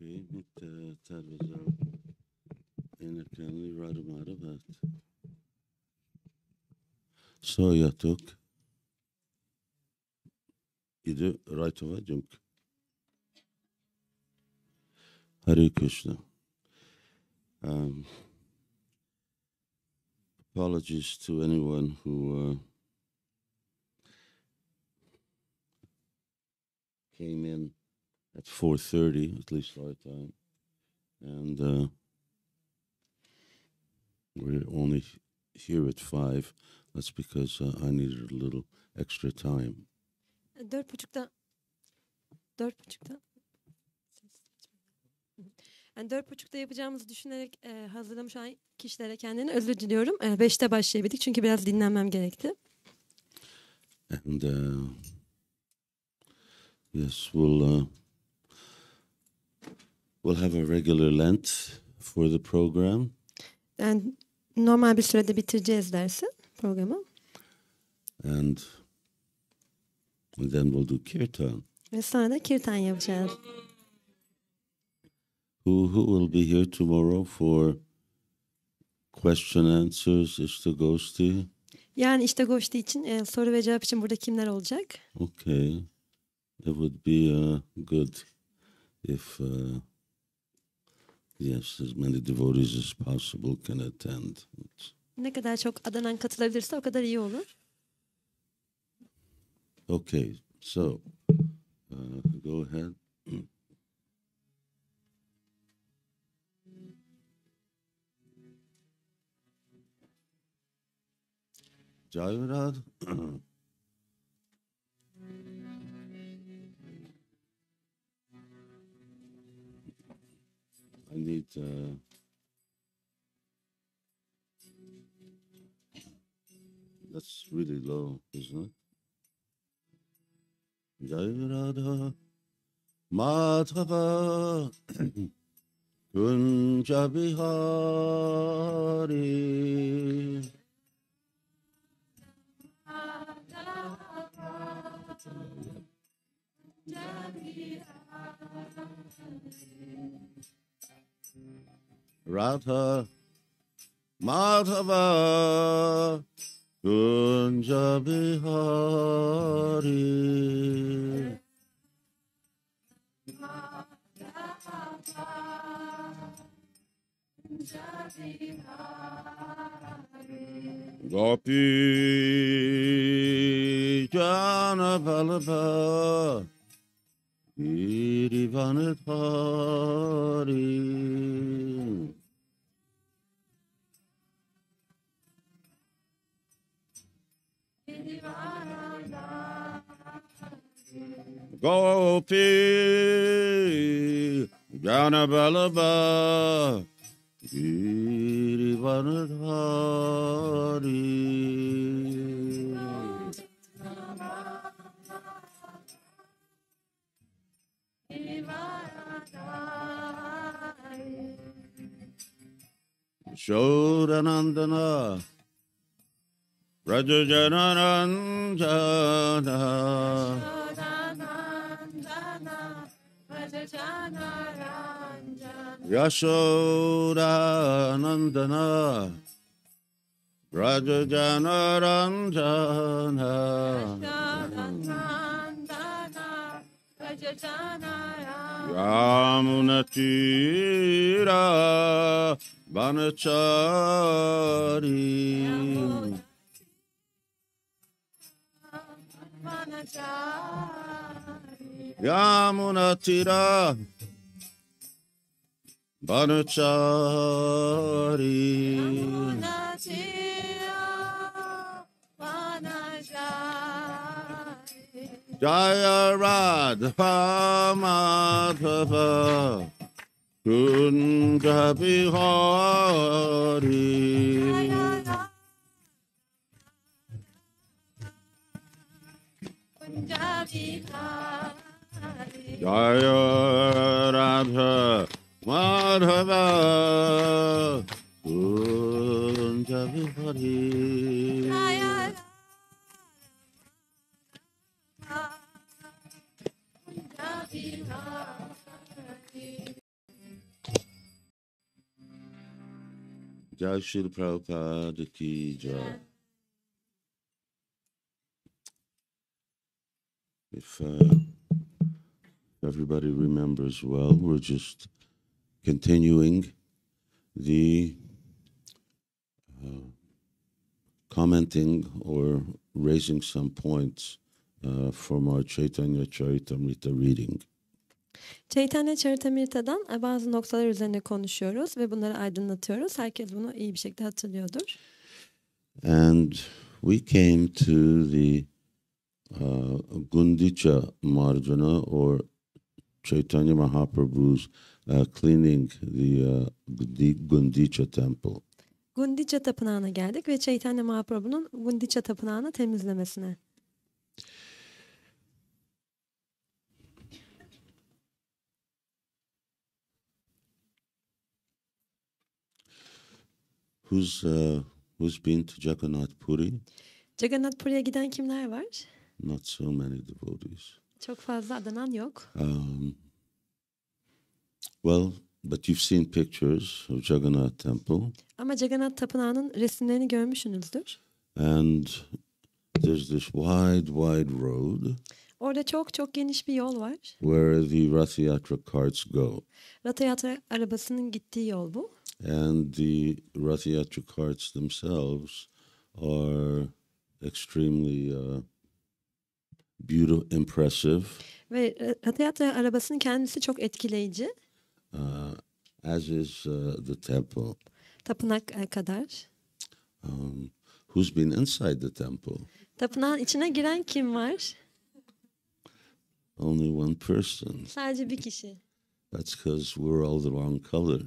mitt tervezem enerkanı radımara vat. Soyatuk idu raitava junk. Hare Krishna. Apologies to anyone who came in at 4:30, at least our time, and we're only here at 5. That's because I needed a little extra time. 4:30'da yani 4:30'da yapacağımızı düşünerek hazırlamış olan kişilere kendini özür diliyorum. 5'te başlayabildik çünkü biraz dinlenmem gerekti. And yes, we'll have a regular Lent for the program. Yani normal bir sürede bitireceğiz dersi, programı. And then we'll do kirtan. Ve sonra da kirtan yapacağız. Who will be here tomorrow for question answers, ishtagosti? Yani işte Goşti için soru ve cevap için burada kimler olacak? Okay. It would be good if yes, as many devotees as possible can attend. Ne kadar çok adanan katılabilirse o kadar iyi olur. Okay, so go ahead. Jairad. I need that's really low, isn't it? Jairada Madhava Kunja Bihari Radha Madhava Kunja Bihari Gopi Jana Balaba Girivanatari Gopi Jana Balaba Girivanatari Shodanandana Rajajanarandana Yashodanandana Rajajanarandana Yamunatira Vanachari Yamunatira Vanachari Jaya Radha Madhava Kunja Bihari Jaya Radha Madhava Kunja Bihari Jai Shri Prabhupada ki jai. If everybody remembers well, we're just continuing the commenting or raising some points from our Caitanya Charitamrita reading. Caitanya Charitamrita'dan bazı noktalar üzerine konuşuyoruz ve bunları aydınlatıyoruz. Herkes bunu iyi bir şekilde hatırlıyordur. And we came to the Gundicha Marjana, or Chaitanya Mahaprabhu's cleaning the Gundicha temple. Gundicha Tapınağı'na geldik ve Chaitanya Mahaprabhu'nun Gundicha Tapınağı'nı temizlemesine. Who's been to Jagannath Puri? Jagannath Puri'ye giden kimler var? Not so many devotees. Çok fazla adanan yok. Well, but you've seen pictures of Jagannath Temple. Ama Jagannath Tapınağı'nın resimlerini görmüşsünüzdür. And there's this wide road. Orada çok geniş bir yol var. Where the Rath Yatra carts go. Rath Yatra arabasının gittiği yol bu. And the Rath Yatra carts themselves are extremely beautiful, impressive. Ve Rath Yatra arabasının kendisi çok etkileyici. As is the temple. Tapınak kadar. Who's been inside the temple? Tapınağın içine giren kim var? Only one person. Sadece bir kişi. That's because we're all the wrong color.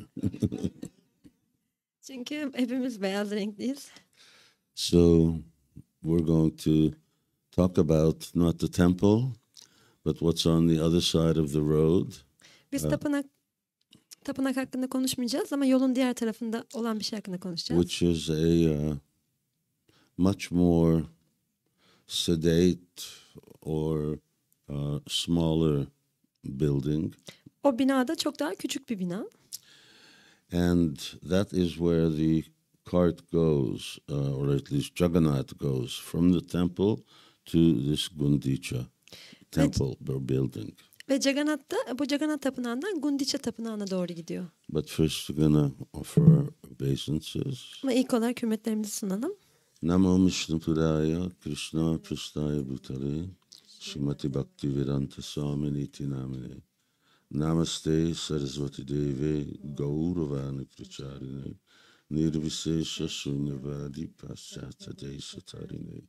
Çünkü hepimiz beyaz renkliyiz. So we're going to talk about not the temple, but what's on the other side of the road. Biz tapınak hakkında konuşmayacağız ama yolun diğer tarafında olan bir şey hakkında konuşacağız. Which is a much more sedate or smaller building. O binada çok daha küçük bir bina. And that is where the cart goes, or at least Jagannath goes, from the temple to this Gundicha temple building. Ve bu Jagannath Tapınağı'ndan Gundicha Tapınağı'na doğru gidiyor. But first we're gonna offer our obeisances. Ama ilk olarak hürmetlerimizi sunalım. Namo Vishnupudaya Krishna Prasthaya Bhutale Srimati Bhaktivedanta Swami Niti Namine Namaste Saraswati Deve Gauravani Pracharine Nirvisesha Shunyavadi Paschata Desatarine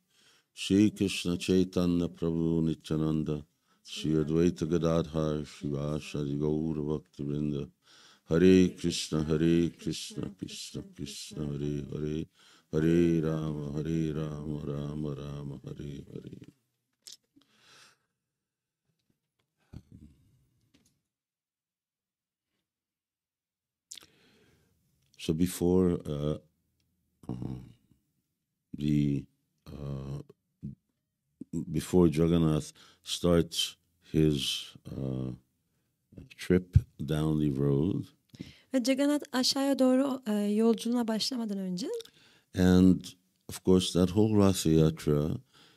Shri Krishna Chaitanya Prabhu Nityananda Shri Advaita Gadadhar Shivashari Gaura Bhaktivinoda Hare Krishna Krishna Krishna Hare Hare Hare Rama Rama Rama Hare Hare. So before before Jagannath starts his trip down the road, ve Jagannath aşağıya doğru yolculuğuna başlamadan önce, and of course that whole Rath Yatra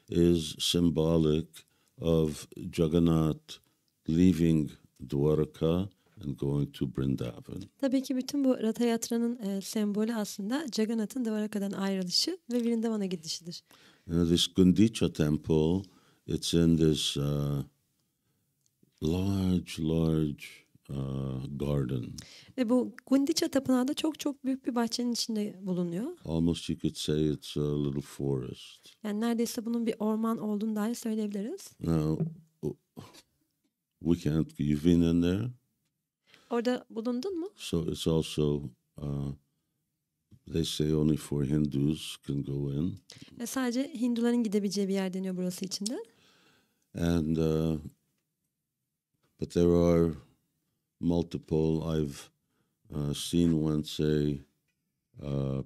is symbolic of Jagannath leaving Dwarka and going to Vrindavan. Tabii ki bütün bu Rath Yatra'nın sembolü aslında Jagannath'ın Dwaraka'dan ayrılışı ve Vrindavan'a gidişidir. This Gundicha temple, it's in this large garden. Ve bu Gundicha Tapınağı da çok büyük bir bahçenin içinde bulunuyor. Almost you could say it's a little forest. Yani neredeyse bunun bir orman olduğunu dahi söyleyebiliriz. Now, you've been in there? Orada bulundun mu? So it's also, they say only for Hindus can go in. Ve sadece Hinduların gidebileceği bir yer deniyor burası içinde. And, but there are multiple, I've seen once a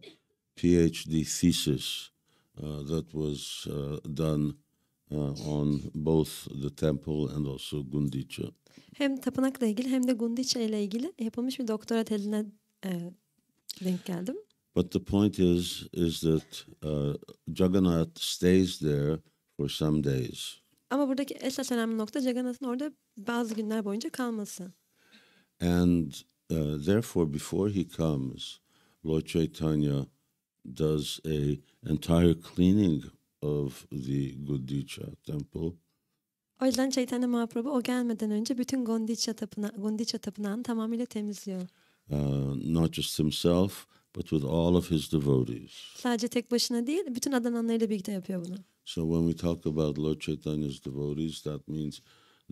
PhD thesis that was done on both the temple and also Gundicha. Hem tapınakla ilgili hem de Gundicha ile ilgili yapılmış bir doktora tezine denk geldim. But the point is that Jagannath stays there for some days. Ama buradaki esas önemli nokta Jagannath'ın orada bazı günler boyunca kalması. And therefore, before he comes, Lord Caitanya does a entire cleaning of the Gundicha temple. O yüzden Chaitanya Mahaprabhu o gelmeden önce bütün Gundicha tapınağını tamamıyla temizliyor. Not just himself, but with all of his devotees. Sadece tek başına değil, bütün adananlarıyla birlikte yapıyor bunu. So when we talk about Lord Chaitanya's devotees, that means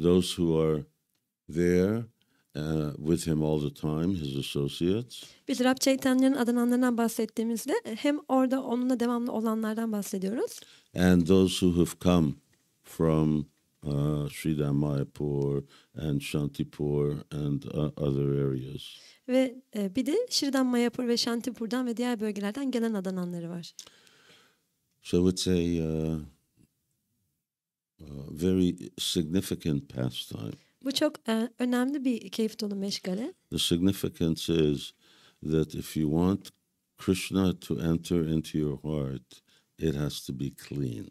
those who are there with him all the time, his associates. Biz Rab Chaitanya'nın adananlarından bahsettiğimizde hem orada onunla devamlı olanlardan bahsediyoruz. And those who have come from Sridhar Mayapur and Shantipur and other areas. Ve bir de Şivaram Mayapur ve Shantipur'dan ve diğer bölgelerden gelen adananları var. So it's a very significant pastime. Bu çok önemli bir keyif dolu meşgale. The significance is that if you want Krishna to enter into your heart, it has to be clean.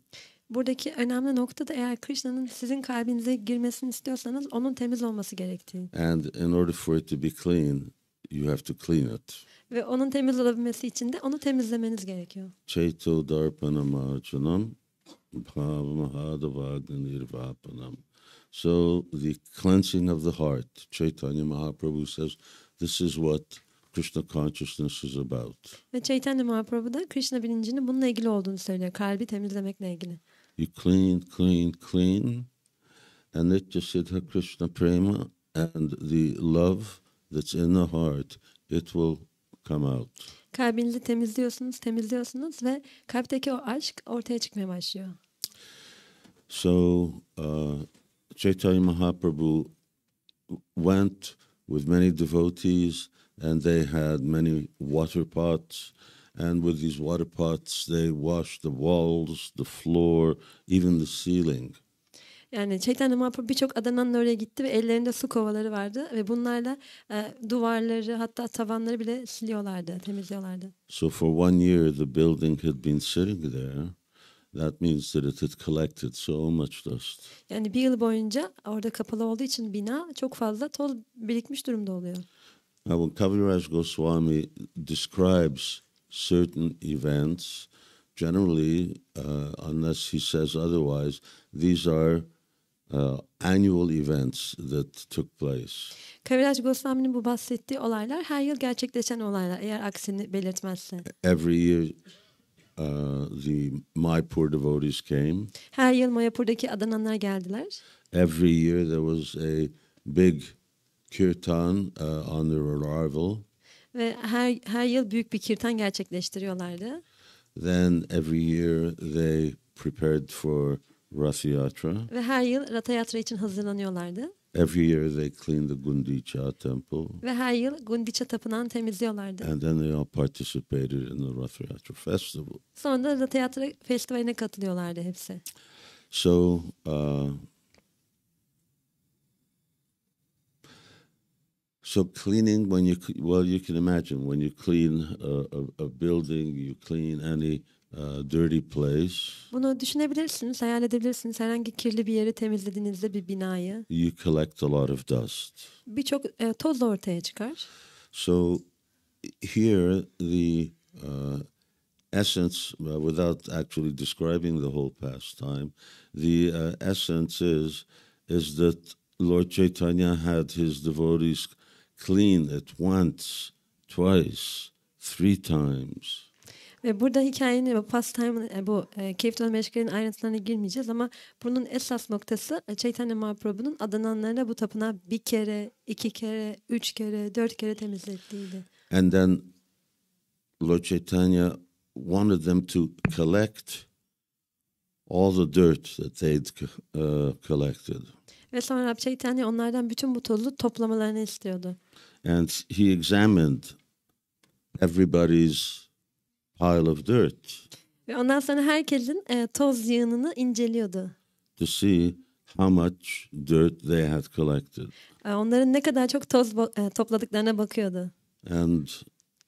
Buradaki önemli nokta da eğer Krishna'nın sizin kalbinize girmesini istiyorsanız onun temiz olması gerektiği. And in order for it to be clean, you have to clean it. Ve onun temiz olabilmesi için de onu temizlemeniz gerekiyor. Chaito darpanamachanam bhavamahadavagninirvapanam. So the cleansing of the heart, Chaitanya Mahaprabhu says, this is what Krishna consciousness is about. Ve Chaitanya Mahaprabhu da Krishna bilincinin bununla ilgili olduğunu söylüyor. Kalbi temizlemekle ilgili. You clean, and Nitya Siddha Krishna Prema and the love that's in the heart, it will come out. Kalbinizi temizliyorsunuz ve kalpteki o aşk ortaya çıkmaya başlıyor. So Chaitanya Mahaprabhu went with many devotees, and they had many water pots, and with these water pots they washed the walls, the floor, even the ceiling. Yani Chaitanya Mahaprabhu birçok adananın oraya gitti ve ellerinde su kovaları vardı ve bunlarla duvarları hatta tavanları bile siliyorlardı, temizliyorlardı. So for 1 year the building had been sitting there. That means that it had collected so much dust. Yani bir yıl boyunca orada kapalı olduğu için bina çok fazla toz birikmiş durumda oluyor. Now when Kaviraj Goswami describes certain events, generally, unless he says otherwise, these are annual events that took place. Kaviraj Goswami'nin bu bahsettiği olaylar her yıl gerçekleşen olaylar eğer aksini belirtmezse. Every year the Mayapur devotees came. Her yıl Mayapur'daki adananlar geldiler. Every year there was a big kirtan on their arrival. Ve her yıl büyük bir kirtan gerçekleştiriyorlardı. Then every year they prepared for Rath Yatra. Ve her yıl Ratha Yatra için hazırlanıyorlardı. Every year they cleaned the Gundicha temple. Ve her yıl Gundicha tapınağını temizliyorlardı. And then they all participated in the Rath Yatra festival. Sonra da Ratha Yatra festivaline katılıyorlardı hepsi. So so cleaning, you can imagine when you clean a building, you clean any dirty place. Bunu düşünebilirsiniz, hayal edebilirsiniz. Herhangi kirli bir yeri temizlediğinizde bir binayı. You collect a lot of dust. Birçok toz da ortaya çıkar. So here the essence, without actually describing the whole pastime, the essence is that Lord Caitanya had his devotees clean it once, twice, 3 times. Ve burada hikayenin, bu pastime'ın, bu keyif dolu meşgalenin ayrıntılarına girmeyeceğiz ama bunun esas noktası Chaitanya Mahaprabhu'nun adananlarına bu tapınağı 1 kere, 2 kere, 3 kere, 4 kere temizlettiğiydi. And then Lord Chaitanya wanted them to collect all the dirt that they'd collected. Ve sonra Rab Chaitanya onlardan bütün bu tozu toplamalarını istiyordu. And he examined everybody's pile of dirt. Ve ondan sonra herkesin toz yığınını inceliyordu. To see how much dirt they had collected. Onların ne kadar çok toz topladıklarına bakıyordu. And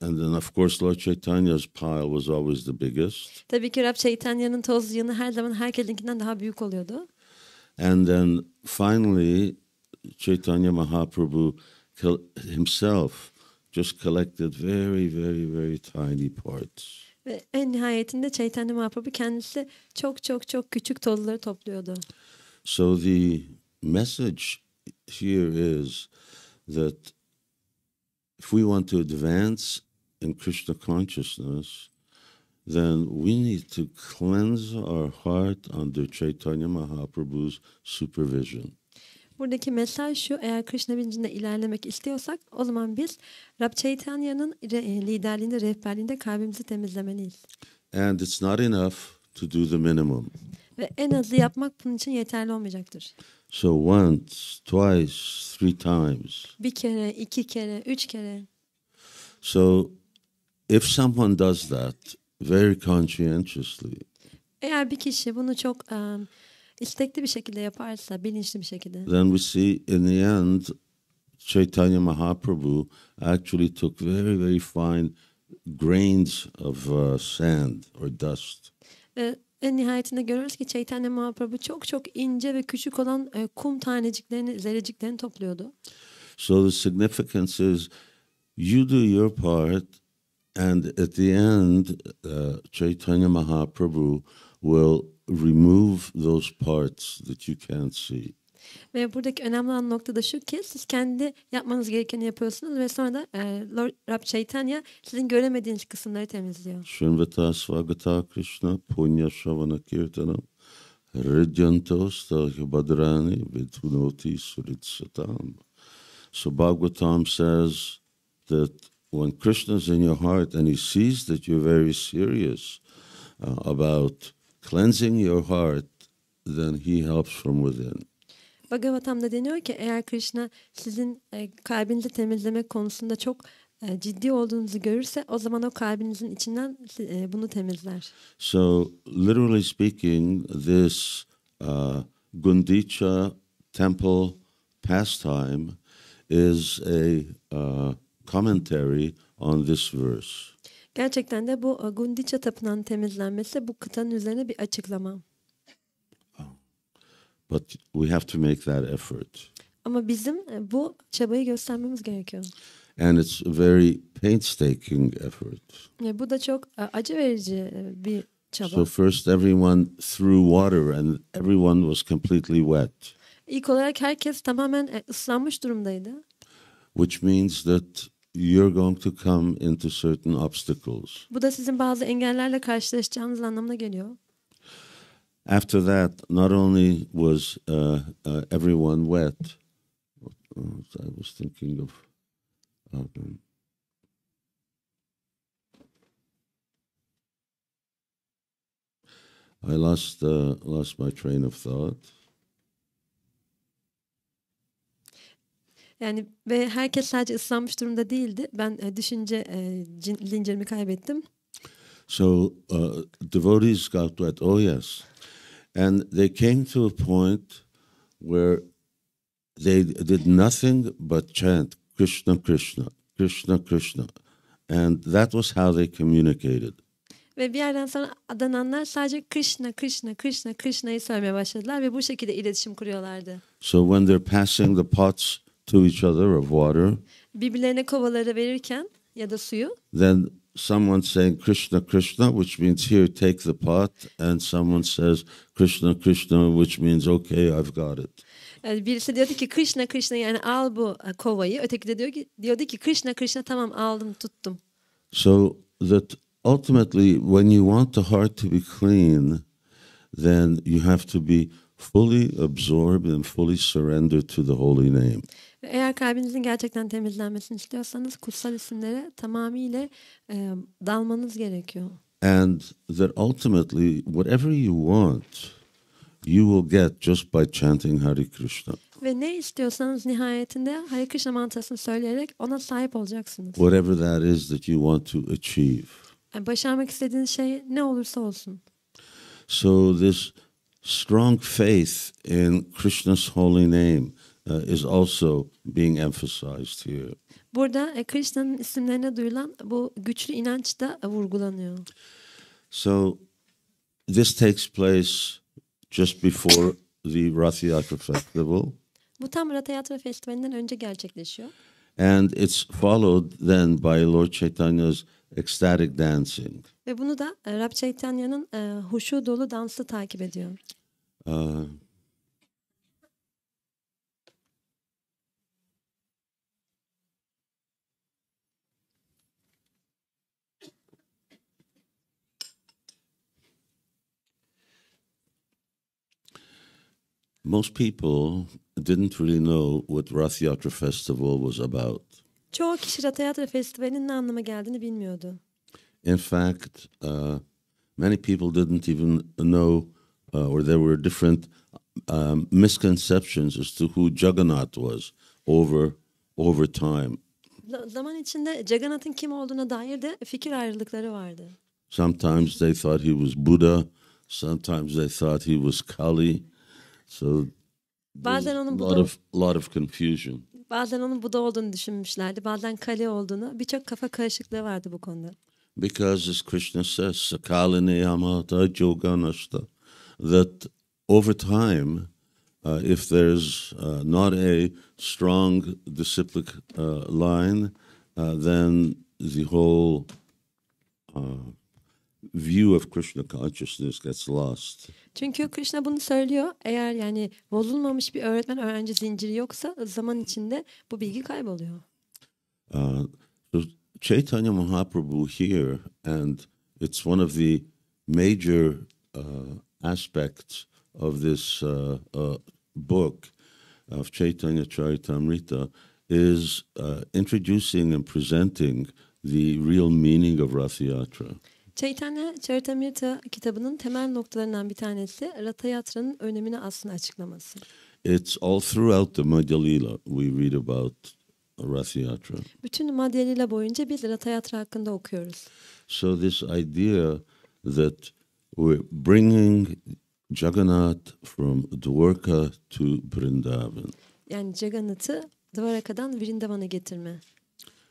And then of course Lord Chaitanya's pile was always the biggest. Tabii ki Rab Caitanya'nın toz yığını her zaman herkesinkinden daha büyük oluyordu. And then finally Chaitanya Mahaprabhu himself just collected very, very, very tiny parts. Ve en nihayetinde Caitanya Mahaprabhu kendisi çok çok çok küçük tozları topluyordu. So the message here is that if we want to advance in Krishna consciousness, then we need to cleanse our heart under Chaitanya Mahaprabhu's supervision. Buradaki mesaj şu: eğer Krishna bilincinde ilerlemek istiyorsak o zaman biz Rab Caitanya'nın liderliğinde, rehberliğinde kalbimizi temizlemeliyiz. And it's not enough to do the minimum. Ve en azı yapmak bunun için yeterli olmayacaktır. So once, twice, 3 times. Bir kere, 2 kere, 3 kere. So if someone does that very conscientiously, eğer bir kişi bunu çok istekli bir şekilde yaparsa, bilinçli bir şekilde, then we see in the end Chaitanya Mahaprabhu actually took very, very fine grains of sand or dust. En nihayetinde görürüz ki Chaitanya Mahaprabhu çok çok ince ve küçük olan kum taneciklerini, zerreciklerini topluyordu. So the significance is you do your part, and at the end Chaitanya Mahaprabhu will remove those parts that you can't see. Ve buradaki önemli olan nokta da şu ki siz kendi yapmanız gerekeni yapıyorsunuz ve sonra da Lord Rab Caitanya sizin göremediğiniz kısımları temizliyor. Shrinvata Svagata Krishna Punya Shavana Kirtanam Hridyantos Badrani Vidhunoti Suritsatam. So Bhagavatam says that when Krishna is in your heart and he sees that you're very serious about cleansing your heart, then he helps from within. Bhagavatam'da deniyor ki eğer Krishna sizin kalbinizi temizlemek konusunda çok ciddi olduğunuzu görürse o zaman o kalbinizin içinden bunu temizler. So literally speaking, this Gundicha temple pastime is a commentary on this verse. Gerçekten de bu Gundicha tapınağının temizlenmesi bu kıtanın üzerine bir açıklama. But we have to make that effort. Ama bizim bu çabayı göstermemiz gerekiyor. And it's a very painstaking effort. Bu da çok acı verici bir çaba. So first everyone threw water and everyone was completely wet. İlk olarak herkes tamamen ıslanmış durumdaydı. Which means that you're going to come into certain obstacles. Bu da sizin bazı engellerle karşılaşacağınız anlamına geliyor. After that, not only was everyone wet, I was thinking of I lost my train of thought. Yani ve herkes sadece ıslanmış durumda değildi. Ben düşünce zincirimi kaybettim. So devotees got wet. Oh yes. And they came to a point where they did nothing but chant Krishna, Krishna, Krishna, Krishna. And that was how they communicated. Ve bir yerden sonra adananlar sadece Krishna, Krishna, Krishna, Krishna'yı söylemeye başladılar ve bu şekilde iletişim kuruyorlardı. So when they're passing the pots to each other of water, birbirlerine kovaları verirken ya da suyu, then someone saying Krishna, Krishna, which means here, take the pot, and someone says Krishna, Krishna, which means okay, I've got it. Yani birisi diyordu ki Krishna, Krishna, yani al bu kovayı. Öteki de diyordu ki Krishna, Krishna, tamam aldım, tuttum. So that ultimately, when you want the heart to be clean, then you have to be fully absorbed and fully surrendered to the holy name. Eğer kalbinizin gerçekten temizlenmesini istiyorsanız kutsal isimlere tamamıyla dalmanız gerekiyor. And that ultimately, whatever you want, you will get just by chanting Hare Krishna. Ve ne istiyorsanız nihayetinde Hare Krishna mantrasını söyleyerek ona sahip olacaksınız. Whatever that is that you want to achieve. Yani başarmak istediğiniz şey ne olursa olsun. So this strong faith in Krishna's holy name is also being emphasized here. Burada Krishna'nın isimlerine duyulan bu güçlü inanç da vurgulanıyor. So this takes place just before the Rath Yatra festival. Bu tam Rath Yatra Festivali'nden önce gerçekleşiyor. And it's followed then by Lord Chaitanya's ecstatic dancing. Ve bunu da Rab Caitanya'nın huşu dolu dansı takip ediyor. Most people didn't really know what Rath Yatra Festival was about. Çoğu kişi Rath Yatra Festivali'nin ne anlama geldiğini bilmiyordu. In fact, many people didn't even know, or there were different misconceptions as to who Jagannath was over time. Zaman içinde Jagannath'ın kim olduğuna dair de fikir ayrılıkları vardı. Sometimes they thought he was Buddha, sometimes they thought he was Kali. So bazen onun lot of confusion. Bazen onun Buda olduğunu düşünmüşlerdi, bazen Kali olduğunu. Birçok kafa karışıklığı vardı bu konuda. Because as Krishna says, Sakaline Amata Joganashta, that over time, if there's not a strong disciplic line, then the whole view of Krishna consciousness gets lost. Çünkü Krishna bunu söylüyor. Eğer yani bozulmamış bir öğretmen öğrenci zinciri yoksa zaman içinde bu bilgi kayboluyor. So Chaitanya Mahaprabhu here, and it's one of the major aspects of this book of Chaitanya Charitamrita, is introducing and presenting the real meaning of Rath Yatra. Caitanya Charitamrita kitabının temel noktalarından bir tanesi Rath Yatra'nın önemini aslında açıklaması. It's all throughout the Madhya Lila we read about Rath Yatra. Bütün Madhya Lila boyunca biz Rath Yatra hakkında okuyoruz. So this idea that we're bringing Jagannath from Dwarka to Vrindavan. Yani Jagannath'ı Dwaraka'dan Vrindavan'a getirme.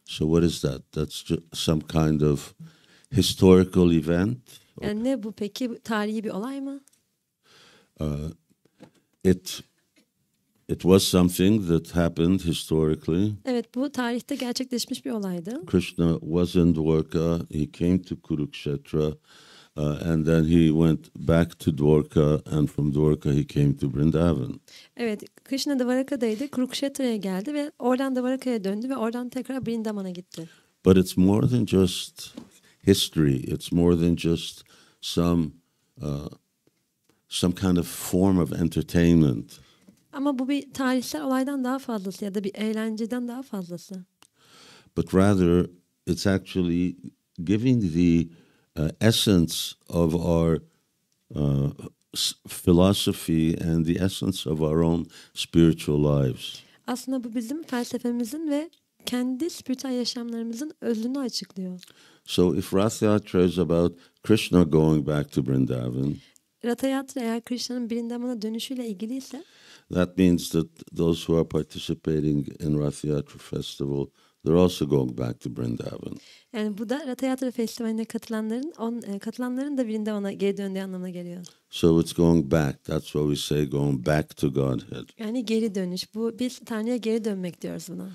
So what is that? That's some kind of historical event. Yani ne bu peki? Tarihi bir olay mı? It was something that happened historically. Evet, bu tarihte gerçekleşmiş bir olaydı. Krishna was in Dwarka. He came to Kurukshetra, and then he went back to Dwarka, and from Dwarka he came to Vrindavan. Evet, Krishna Dwaraka'daydı, Kurukşetra'ya geldi ve oradan Dwaraka'ya döndü ve oradan tekrar Vrindavan'a gitti. But it's more than just history. It's more than just some kind of form of entertainment. Ama bu bir tarihsel olaydan daha fazlası ya da bir eğlenceden daha fazlası. But rather, it's actually giving the essence of our philosophy and the essence of our own spiritual lives. Aslında bu bizim felsefemizin ve kendi spiritüel yaşamlarımızın özünü açıklıyor. So if Rath Yatra is about Krishna going back to Vrindavan, Rath Yatra eğer Krishna'nın Vrindavan'a dönüşüyle ilgiliyse, that means that those who are participating in Rath Yatra festival, they're also going back to Vrindavan. Yani bu da Rath Yatra Festivali'ne katılanların da Vrindavan'a geri döndüğü anlamına geliyor. So it's going back. That's what we say, going back to Godhead. Yani geri dönüş. Bu biz Tanrı'ya geri dönmek diyoruz buna.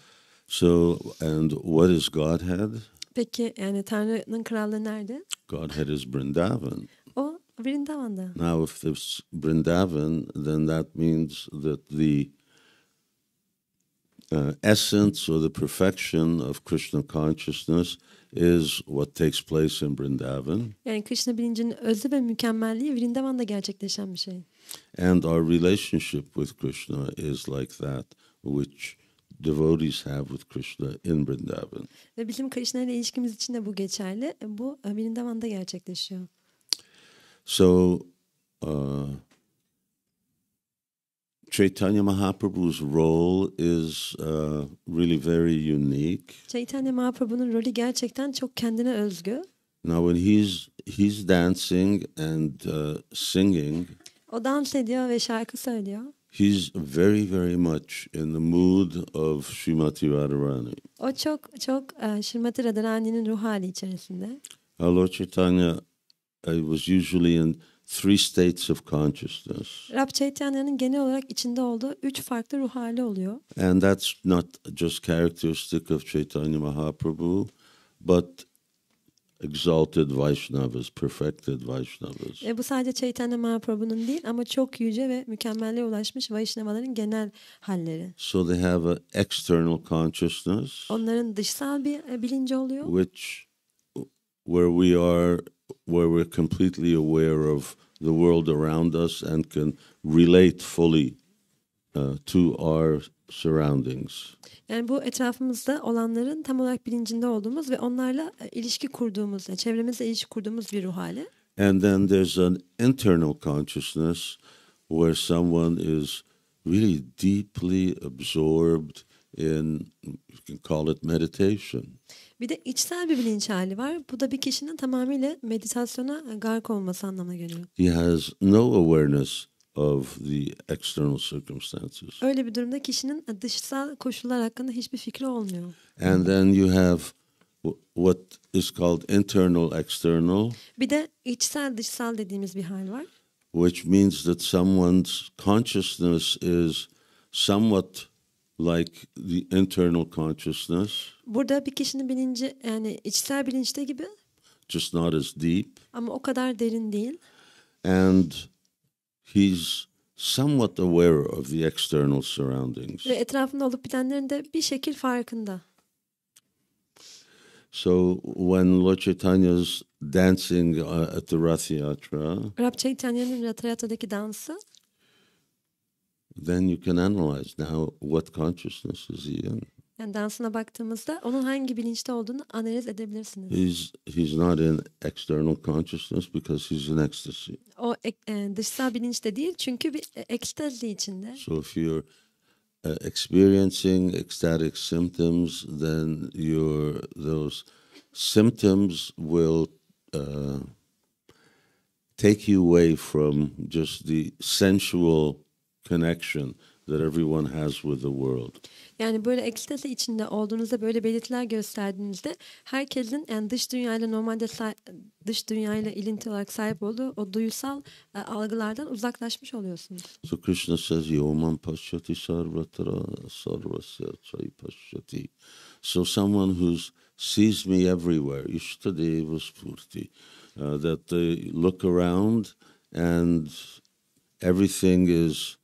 So, and what is Godhead? Peki yani Tanrı'nın krallığı nerede? Godhead is Vrindavan. O Vrindavan'da. Now, if there's Vrindavan, then that means that the essence or the perfection of Krishna consciousness is what takes place in Vrindavan. Yani Krishna bilincinin özü ve mükemmelliği Vrindavan'da gerçekleşen bir şey. And our relationship with Krishna is like that, which devotees have with Krishna in Vrindavan. Ve bizim Krishna ile ilişkimiz için de bu geçerli. Bu Vrindavan'da gerçekleşiyor. So, Chaitanya Mahaprabhu's role is really very unique. Caitanya Mahaprabhu'nun rolü gerçekten çok kendine özgü. Now, when he's dancing and singing, O dans ediyor ve şarkı söylüyor. He's very, very much in the mood of Srimati Radharani. O çok Srimati Radharani'nin ruh hali içerisinde. Lord Chaitanya was usually in 3 states of consciousness. Rab Caitanya'nın genel olarak içinde olduğu 3 farklı ruh hali oluyor. And that's not just characteristic of Chaitanya Mahaprabhu, but exalted Vaishnavas, perfected Vaishnavas. Bu sadece Caitanya Mahaprabhu'nun değil ama çok yüce ve mükemmelliğe ulaşmış Vaishnavaların genel halleri. So they have an external consciousness. Onların dışsal bir bilinci oluyor. Where we're completely aware of the world around us and can relate fully to our surroundings. Yani bu etrafımızda olanların tam olarak bilincinde olduğumuz ve onlarla ilişki kurduğumuz, yani çevremizle ilişki kurduğumuz bir ruh hali. And then there's an internal consciousness where someone is really deeply absorbed in, you can call it meditation. Bir de içsel bir bilinç hali var. Bu da bir kişinin tamamıyla meditasyona gark olması anlamına geliyor. He has no awareness of the external circumstances. Öyle bir durumda kişinin dışsal koşullar hakkında hiçbir fikri olmuyor. And then you have what is called internal external. Bir de içsel dışsal dediğimiz bir hal var. Which means that someone's consciousness is somewhat like the internal consciousness. Burada bir kişinin bilinci yani içsel bilinçte gibi. Just not as deep. Ama o kadar derin değil. And he's somewhat aware of the external surroundings. Ve etrafında olup bitenlerin de bir şekil farkında. So when Lord Chaitanya's dancing at the Rath Yatra, Rab Caitanya'nın Rath Yatra'daki dansı, then you can analyze now what consciousness is he in. Yani dansına baktığımızda onun hangi bilinçte olduğunu analiz edebilirsiniz. He's not in external consciousness because he's in ecstasy. O dışsal bilinçte değil çünkü bir ekstazi içinde. So if you're experiencing ecstatic symptoms, then those symptoms will take you away from just the sensual connection that everyone has with the world. Yani böyle ekstazi içinde olduğunuzda böyle belirtiler gösterdiğinizde herkesin yani dış dünyayla normalde dış dünyayla ilinti olarak sahip olduğu o duysal algılardan uzaklaşmış oluyorsunuz. So Krishna says Yomam Pashyati Sarvatra Sarvasya Chai Pashyati. So someone who sees me everywhere, Ishtadeva Spurti, that they look around and everything is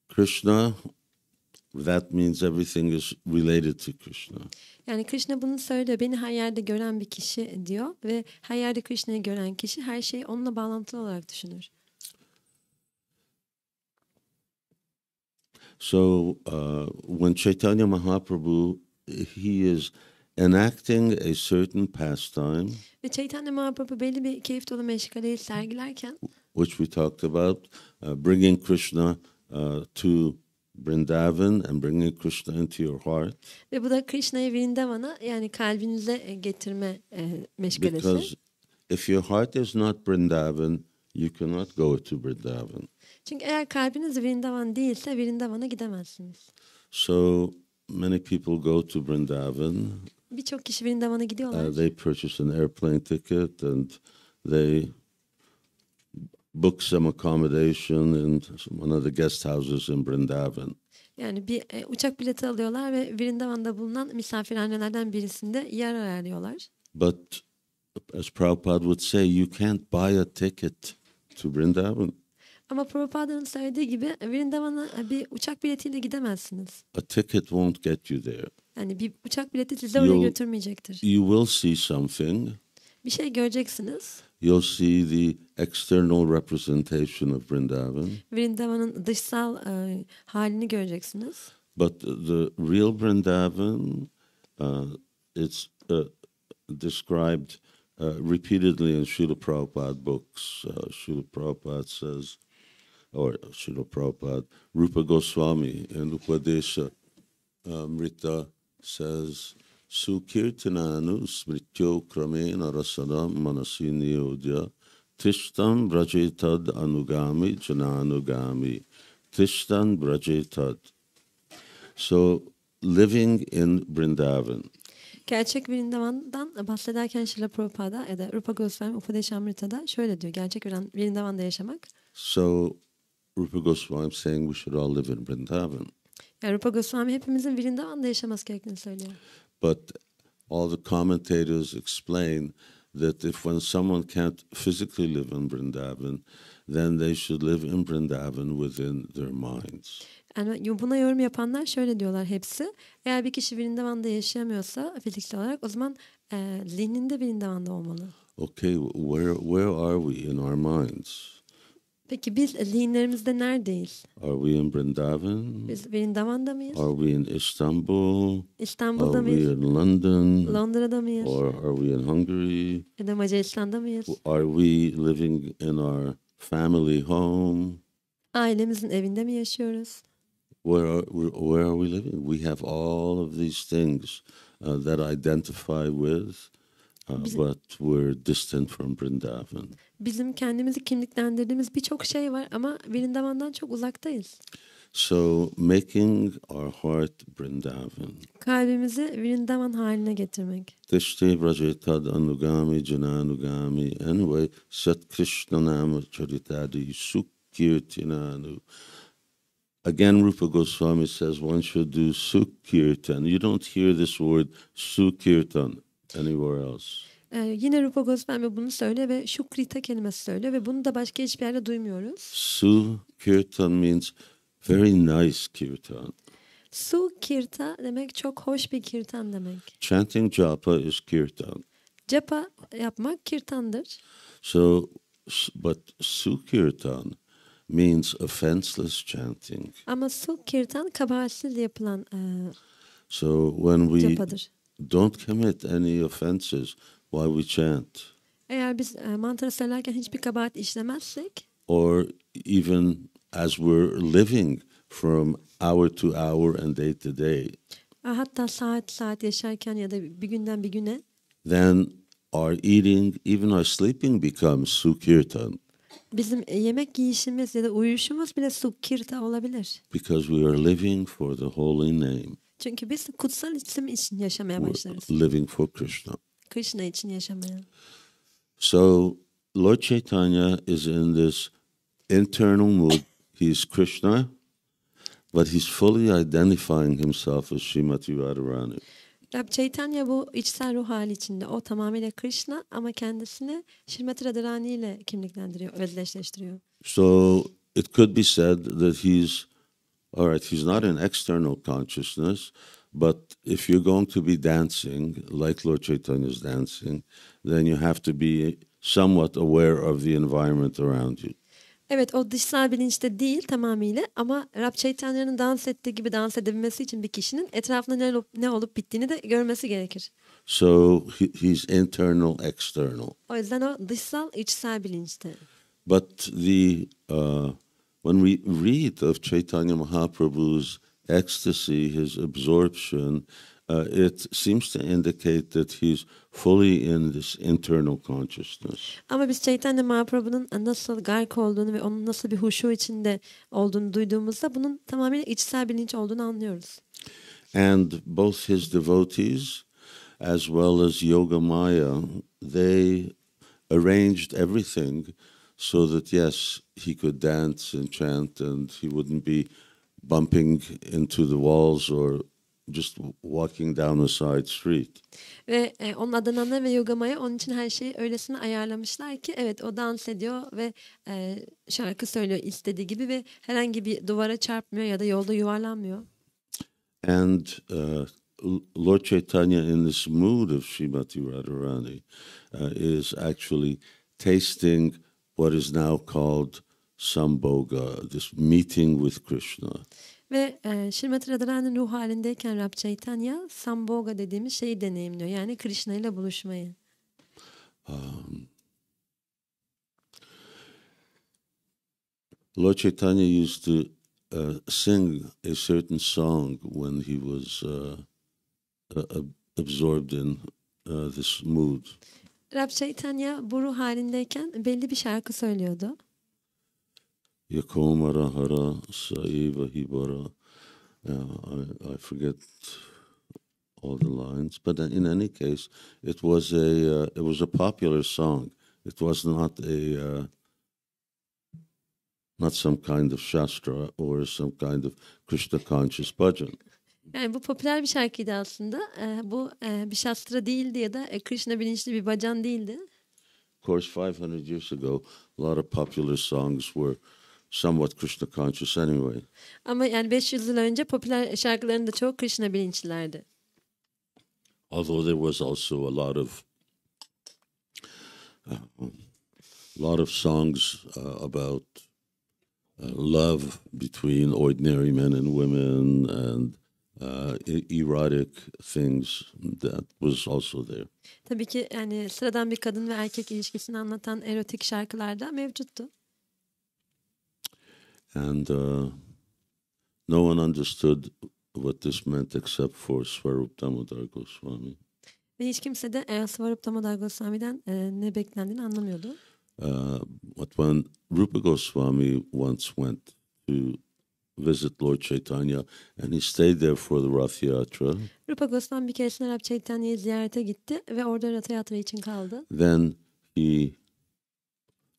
Krishna. That means everything is related to Krishna. Yani Krishna bunu söylüyor. Beni her yerde gören bir kişi diyor ve her yerde Krishna'yı gören kişi her şeyi onunla bağlantılı olarak düşünür. So when Chaitanya Mahaprabhu, he is enacting a certain pastime, ve Chaitanya Mahaprabhu belli bir keyif dolu meşgaleyi sergilerken, which we talked about, bringing Krishna to Vrindavan and bringing Krishna into your heart. Ve bu da Krishna'yı Vrindavan'a yani kalbinize getirme meşgalesi. Because if your heart is not Vrindavan, you cannot go to Vrindavan. Çünkü eğer kalbiniz Vrindavan değilse Vrindavan'a gidemezsiniz. So many people go to Vrindavan. Birçok kişi Vrindavan'a gidiyorlar. They purchase an airplane ticket and they book some accommodation in one of the guest houses in Vrindavan. Yani bir uçak bileti alıyorlar ve Vrindavan'da bulunan misafirhanelerden birisinde yer ayarlıyorlar. But as Prabhupada would say, you can't buy a ticket to Vrindavan. Ama Prabhupāda'nın söylediği gibi Vrindavan'a bir uçak biletiyle gidemezsiniz. A ticket won't get you there. Yani bir uçak bileti sizi oraya götürmeyecektir. You will see something. Bir şey göreceksiniz. You'll see the external representation of Vrindavan. Vrindavan'ın dışsal halini göreceksiniz. But the real Vrindavan, it's described repeatedly in Srila Prabhupada books. Srila Prabhupada says, or Srila Prabhupada, Rupa Goswami in Upadesha Amrita says, Sukirtananu smrityo kramena rasanam manasiniyodya tishtam vrajitad anugami jananugami Tishtan Brajetad. So living in Vrindavan. Gerçek Vrindavan'dan bahsederken Şrila Prabhupada ya da Rupa Goswami Upadeshamrita'da şöyle diyor. Gerçek Vrindavan'da yaşamak. So Rupa Goswami is saying we should all live in Vrindavan. Yani Rupa Goswami hepimizin Vrindavan'da yaşaması gerektiğini söylüyor. But all the commentators explain that if when someone can't physically live in Vrindavan, then they should live in Vrindavan within their minds. Yani buna yorum yapanlar şöyle diyorlar hepsi. Eğer bir kişi Vrindavan'da yaşayamıyorsa fiziksel olarak o zaman zihninde Vrindavan'da olmalı. Okay, where are we in our minds? Peki biz zihinlerimizde neredeyiz? Are we in Vrindavan? Biz Vrindavan'da mıyız? Are we in Istanbul? İstanbul'da Are we mıyız? in London? Londra'da mıyız? Or are we in Hungary? Ya da Macaristan'da mıyız? Are we living in our family home? Ailemizin evinde mi yaşıyoruz? Where are we living? We have all of these things that identify with, but we're distant from Vrindavan. Bizim kendimizi kimliklendirdiğimiz birçok şey var ama Vrindavan'dan çok uzaktayız. So making our heart Vrindavan. Kalbimizi Vrindavan haline getirmek. Tishti Vrajetad Anugami Jananugami Anyway Sat Krishna Nama Charitadi Sukkirtinanu. Again, Rupa Goswami says one should do Sukkirtan. You don't hear this word Sukkirtan anywhere else. Yine Rupa Goswami bunu söylüyor ve Shukrita kelimesi söylüyor ve bunu da başka hiçbir yerde duymuyoruz. Sukkirtan means very nice kirtan. Sukirta demek çok hoş bir kirtan demek. Chanting japa is kirtan. Japa yapmak kirtandır. So, but Sukkirtan means offenseless chanting. Ama sukirtan kabahatsiz yapılan So when we japadır. don't commit any offenses while we chant, Eğer biz mantra söylerken hiçbir kabahat işlemezsek, or even as we're living from hour to hour and day to day, hatta saat yaşarken ya da bir günden bir güne, then our eating, even our sleeping becomes Sukkirtan. bizim yemek yiyişimiz ya da uyuşumuz bile sukirta olabilir. Because we are living for the holy name. Çünkü biz kutsal isim için yaşamaya başlarız. We're living for Krishna. Krishna için yaşamaya. So Lord Caitanya is in this internal mood. He's Krishna, but he's fully identifying himself as Srimati Radharani. Rab Caitanya bu içsel ruh hali içinde. O tamamıyla Krishna ama kendisini Srimati Radharani ile kimliklendiriyor, özdeşleştiriyor. So it could be said that he's not in external consciousness, but if you're going to be dancing like Lord Chaitanya's dancing, then you have to be somewhat aware of the environment around you. Evet, o dışsal bilinçte değil tamamıyla ama Rab Caitanya'nın dans ettiği gibi dans edebilmesi için bir kişinin etrafında ne olup bittiğini de görmesi gerekir. So he's internal, external. O yüzden o dışsal, içsel bilinçte. But when we read of Chaitanya Mahaprabhu's ecstasy, his absorption, it seems to indicate that he's fully in this internal consciousness. Ama biz Chaitanya Mahaprabhu'nun nasıl gark olduğunu ve onun nasıl bir huşu içinde olduğunu duyduğumuzda bunun tamamıyla içsel bilinç olduğunu anlıyoruz. And both his devotees as well as Yoga Maya, they arranged everything so that yes, he could dance and chant and he wouldn't be bumping into the walls or just walking down a side street. Ve onun adananları ve yogamaya onun için her şeyi öylesine ayarlamışlar ki evet o dans ediyor ve şarkı söylüyor istediği gibi ve herhangi bir duvara çarpmıyor ya da yolda yuvarlanmıyor. And Lord Chaitanya in this mood of Srimati Radharani is actually tasting what is now called Sambhoga, this meeting with Krishna. Ve Srimati Radharani'nin ruh halindeyken Rab Caitanya Sambhoga dediğimiz şeyi deneyimliyor. Yani Krishna ile buluşmayı. Lord Chaitanya used to sing a certain song when he was absorbed in this mood. Rab Caitanya bu ruh halindeyken belli bir şarkı söylüyordu. Yakomara hara saiva hibara. I forget all the lines, but in any case, it was a popular song. It was not some kind of shastra or some kind of Krishna conscious bhajan. Yani bu popüler bir şarkıydı aslında. Bu bir şastra değildi ya da Krishna bilinçli bir bhajan değildi. Of course, 500 years ago, a lot of popular songs were somewhat Krishna conscious anyway. Ama yani 500 yıl önce popüler şarkıların da çoğu Krishna bilinçlilerdi. Although there was also a lot of songs about love between ordinary men and women and erotic things that was also there. Tabii ki yani sıradan bir kadın ve erkek ilişkisini anlatan erotik şarkılar da mevcuttu. And no one understood what this meant except for Swarup Damodar Goswami. Ve hiç kimse de Swarup Damodar Goswami'den ne beklendiğini anlamıyordu. But when Rupa Goswami once went to visit Lord Caitanya and he stayed there for the Rath Yatra. Rupa Goswami bir keresinde Rab Caitanya'yı ziyarete gitti ve orada Rath Yatra için kaldı. Then he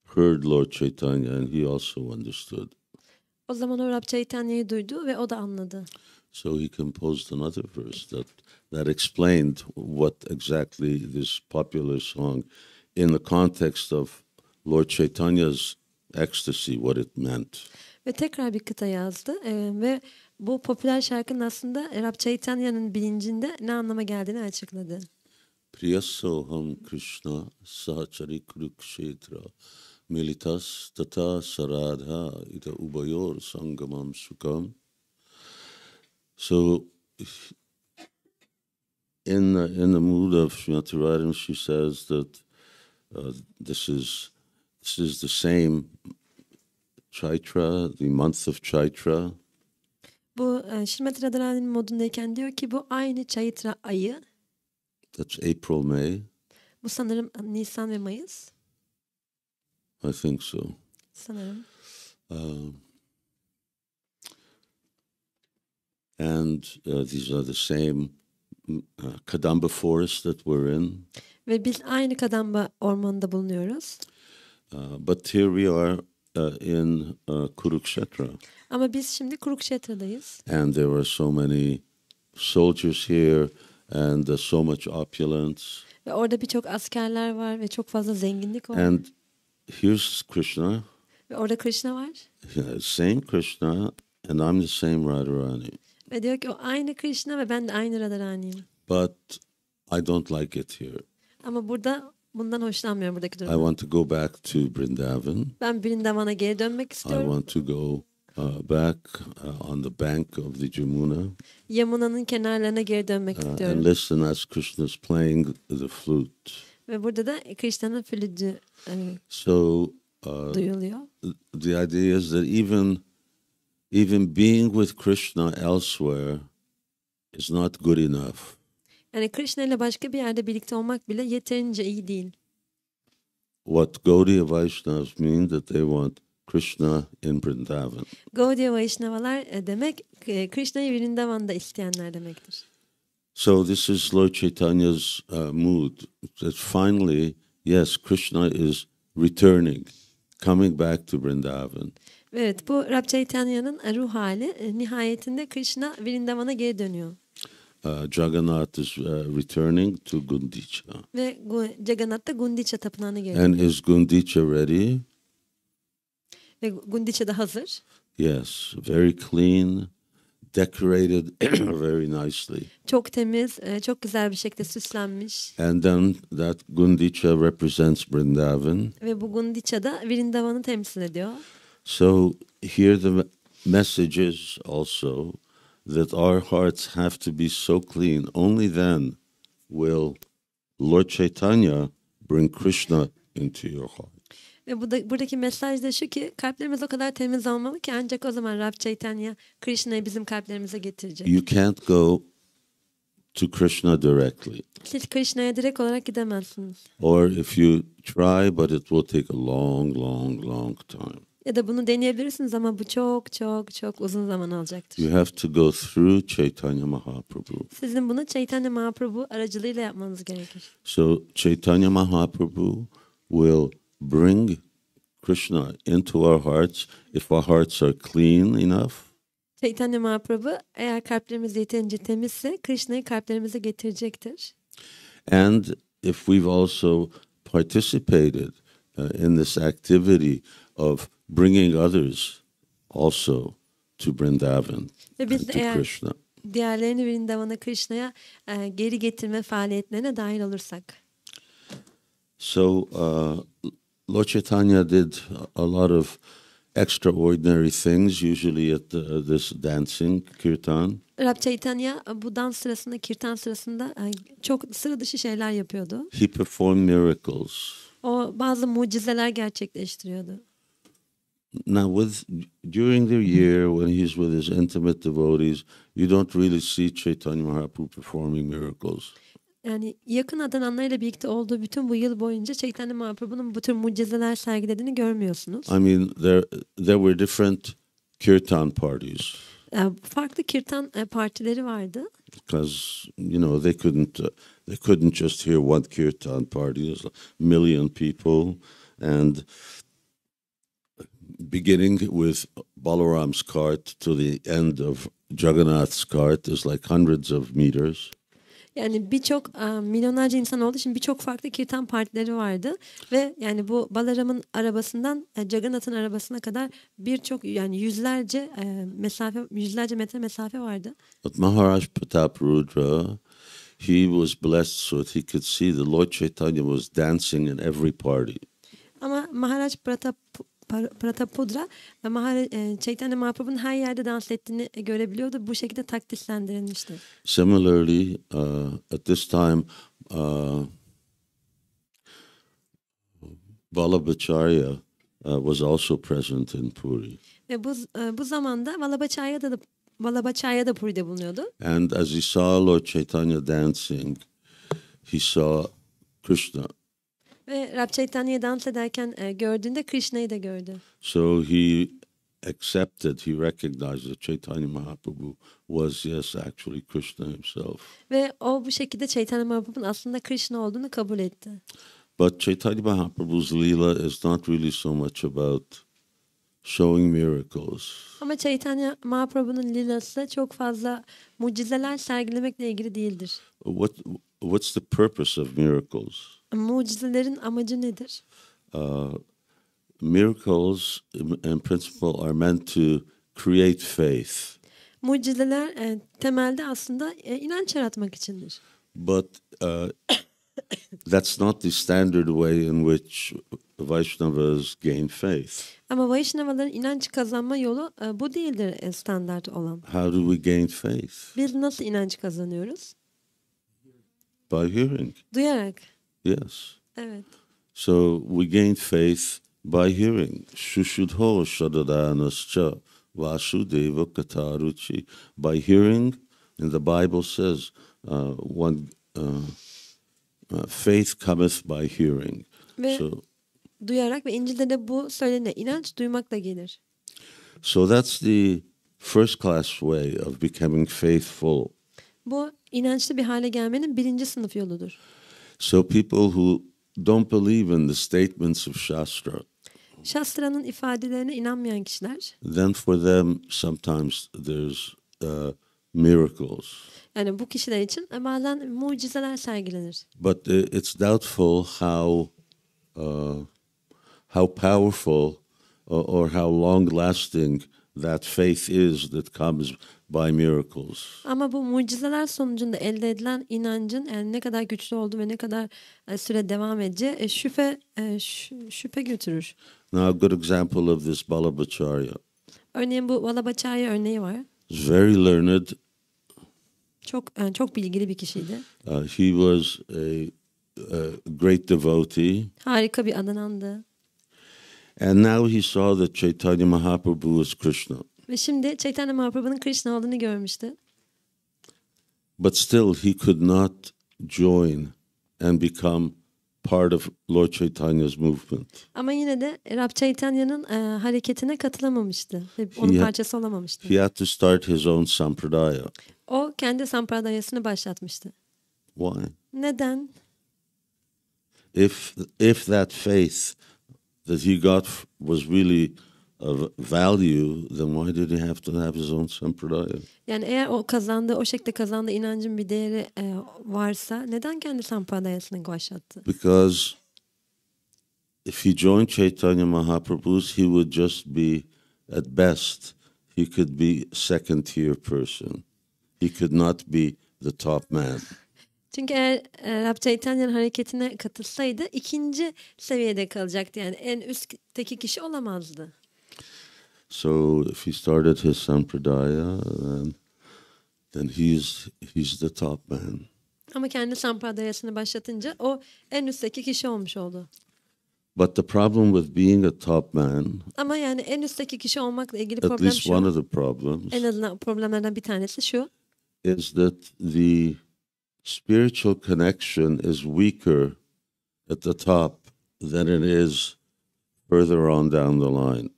heard Lord Caitanya and he also understood. O zaman o Rab Caitanya'yı duydu ve o da anladı. So he composed another verse that explained what exactly this popular song in the context of Lord Chaitanya's ecstasy, what it meant. Ve tekrar bir kıta yazdı ve bu popüler şarkının aslında Rab Caitanya'nın bilincinde ne anlama geldiğini açıkladı. Priyasoham Krishna sahachari kurukshetra militas tata saradha ita ubayor sangamam sukam. So in the mood of Srimati Radharani, she says that this is the same Chaitra, the month of Chaitra. Bu Srimati Radharani'nin modundayken diyor ki bu aynı Chaitra ayı. That's April, May. Bu sanırım Nisan ve Mayıs. I think so. Sanırım. And these are the same Kadamba forest that we're in. Ve biz aynı Kadamba ormanında bulunuyoruz. But here we are in Kurukshetra. Ama biz şimdi Kurukşetra'dayız. And there are so many soldiers here and so much opulence. Ve orada birçok askerler var ve çok fazla zenginlik var. And here's Krishna. Ve orada Krishna var. Same Krishna and I'm the same Radharani. Ve diyor ki o aynı Krishna ve ben de aynı Radharani'yim. But I don't like it here. Ama bundan hoşlanmıyorum buradaki I durumda. want to go back to Vrindavan. Ben Vrindavan'a geri dönmek I istiyorum. want to go back on the bank of the Jamuna. Yamuna'nın kenarlarına geri dönmek istiyorum. And listen as Krishna's playing the flute. Ve burada da Krishna'nın flütü So duyuluyor. the idea is that even being with Krishna elsewhere is not good enough. Yani Krishna ile başka bir yerde birlikte olmak bile yeterince iyi değil. What Gaudiya Vaishnavas mean that they want Krishna in Vrindavan. Gaudiya Vaishnavalar demek Krishna'yı Vrindavan'da isteyenler demektir. So this is Lord Chaitanya's mood. That finally, yes, Krishna is returning, coming back to Vrindavan. Evet, bu Rab Caitanya'nın ruh hali. Nihayetinde Krishna Vrindavan'a geri dönüyor. Jagannath is returning to Gundicha. Ve Jagannath da Gundicha tapınağına geri dönüyor. And is Gundicha ready? Ve Gundicha da hazır. Yes, very clean, decorated very nicely. Çok temiz, çok güzel bir şekilde süslenmiş. And then that Gundicha represents Vrindavan. Ve bu Gundicha da Vrindavan'ı temsil ediyor. So here the message is also that our hearts have to be so clean. Only then will Lord Chaitanya bring Krishna into your heart. Ve buradaki mesaj da şu ki kalplerimiz o kadar temiz olmalı ki ancak o zaman Rab Caitanya Krishna'yı bizim kalplerimize getirecek. You can't go to Krishna directly. Siz Krishna'ya direkt olarak gidemezsiniz. Or if you try, but it will take a long, long, long time. Ya da bunu deneyebilirsiniz ama bu çok çok çok uzun zaman alacaktır. You have to go through Caitanya Mahaprabhu. Sizin bunu Caitanya Mahaprabhu aracılığıyla yapmanız gerekir. So Caitanya Mahaprabhu will bring Krishna into our hearts if our hearts are clean enough. Caitanya Mahaprabhu eğer kalplerimiz yeterince temizse Krishna'yı kalplerimize getirecektir. And if we've also participated in this activity of bringing others also to Vrindavan Ve biz and de to eğer Krishna. diğerlerini Vrindavan'a, Krishna'ya geri getirme faaliyetlerine dahil olursak. So Lord Chaitanya did a lot of extraordinary things, usually at this dancing kirtan. Rab Caitanya bu dans sırasında, kirtan sırasında çok sıra dışı şeyler yapıyordu. He performed miracles. O bazı mucizeler gerçekleştiriyordu. Now, during the year when he's with his intimate devotees, you don't really see Chaitanya Mahaprabhu performing miracles. Yani yakın adananlarıyla birlikte olduğu bütün bu yıl boyunca Chaitanya Mahaprabhu'nun bu tür mucizeler sergilediğini görmüyorsunuz. I mean, there were different kirtan parties. Farklı kirtan partileri vardı. Because they couldn't just hear one kirtan party. There's a million people, and beginning with Balaram's cart to the end of Jagannath's cart is like hundreds of meters. Yani birçok milyonlarca insan olduğu için birçok farklı kirtan partileri vardı ve yani bu Balaram'ın arabasından Jagannath'ın arabasına kadar birçok yani yüzlerce metre mesafe vardı. But Maharaj Pratap Rudra, he was blessed so that he could see the Lord Chaitanya was dancing in every party. Ama Maharaj Pratapudra Chaitanya Mahaprabhu'nun her yerde dans ettiğini görebiliyordu. Bu şekilde takdislendirilmişti. Similarly, at this time, Vallabhacharya was also present in Puri. Ve bu zamanda Vallabhacharya da Puri'de bulunuyordu. And as he saw Lord Chaitanya dancing, he saw Krishna. Ve Rab Chaitanya'yı dans ederken gördüğünde Krishna'yı da gördü. So he recognized that Chaitanya Mahaprabhu was, yes, actually Krishna himself. Ve o bu şekilde Chaitanya Mahaprabhu'nun aslında Krishna olduğunu kabul etti. But Chaitanya Mahaprabhu's Leela is not really so much about showing miracles. Ama Chaitanya Mahaprabhu'nun lilası çok fazla mucizeler sergilemekle ilgili değildir. What's the purpose of miracles? Mucizelerin amacı nedir? Miracles, in principle, are meant to create faith. Mucizeler temelde aslında inanç yaratmak içindir. But that's not the standard way in which Vaishnavas gain faith. Ama Vaishnavaların inanç kazanma yolu bu değildir standart olan. How do we gain faith? Biz nasıl inanç kazanıyoruz? By hearing. Duyarak. Yes. Evet. So we gain faith by hearing. Shushudho shadadanascha vasudeva kataruchi. By hearing, and the Bible says, faith cometh by hearing. Ve duyarak ve İncil'de de bu söylenir. İnanç duymakla gelir. So that's the first class way of becoming faithful. Bu inançlı bir hale gelmenin birinci sınıf yoludur. So people who don't believe in the statements of Shastra, Shastra'nın ifadelerine inanmayan kişiler, then for them sometimes there's miracles. yani bu kişiler için bazen mucizeler sergilenir. But it's doubtful how powerful or how long-lasting that faith is that comes by miracles. Ama bu mucizeler sonucunda elde edilen inancın yani ne kadar güçlü olduğu ve ne kadar süre devam edeceği şüphe götürür. Now a good example of this Vallabhacharya. Örneğin bu Vallabhacharya örneği var. He's very learned. Çok bilgili bir kişiydi. He was a great devotee. Harika bir adanandı. And now he saw that Chaitanya Mahaprabhu was Krishna. Ve şimdi Chaitanya Mahaprabhu'nun Krishna olduğunu görmüştü. But still he could not join and become part of Lord Chaitanya's movement. Ama yine de Rab Caitanya'nın hareketine katılamamıştı. Ve onun parçası olamamıştı. He had to start his own sampradaya. O kendi sampradayasını başlatmıştı. Why? Neden? If that faith that he got was really of value, then why did he have to have his own sampradaya? Yani eğer o şekilde kazandığı inancın bir değeri varsa neden kendi sampradayasını başlattı? Because if he joined Chaitanya Mahaprabhu's, he would just be, at best, he could be second tier person. He could not be the top man. Çünkü eğer Rab Caitanya'nın hareketine katılsaydı ikinci seviyede kalacaktı. Yani en üstteki kişi olamazdı. So if he started his sampradaya, then he's the top man. Ama kendi sampradayasını başlatınca o en üstteki kişi olmuş oldu. But the problem with being a top man, ama yani en üstteki kişi olmakla ilgili at problem least şu. one of the problems, En azından problemlerden bir tanesi şu. is that the spiritual connection is weaker at the top than it is further on down the line.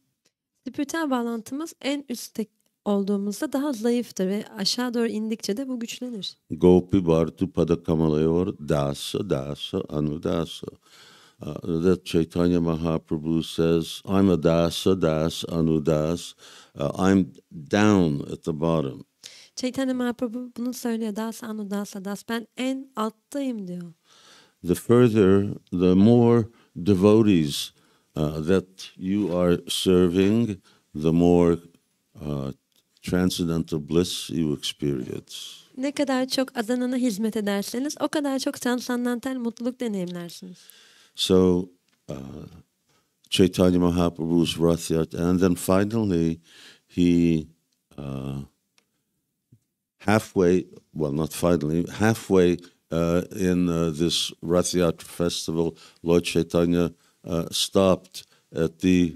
Spiritüel bağlantımız en üstte olduğumuzda daha zayıftır ve aşağı doğru indikçe de bu güçlenir. Gopi Bhartu Padakamalayur Dasa Dasa Anudasa. That Chaitanya Mahaprabhu says, I'm a Dasa Das Anudas. I'm down at the bottom. Chaitanya Mahaprabhu bunu söylüyor. Das anu dasa das. Ben en alttayım diyor. The more devotees that you are serving, the more transcendental bliss you experience. Ne kadar çok azanana hizmet ederseniz o kadar çok transandantal mutluluk deneyimlersiniz. So Chaitanya Mahaprabhu's Rath Yatra, and then finally he halfway in this Rath Yatra festival, Lord Chaitanya stopped at the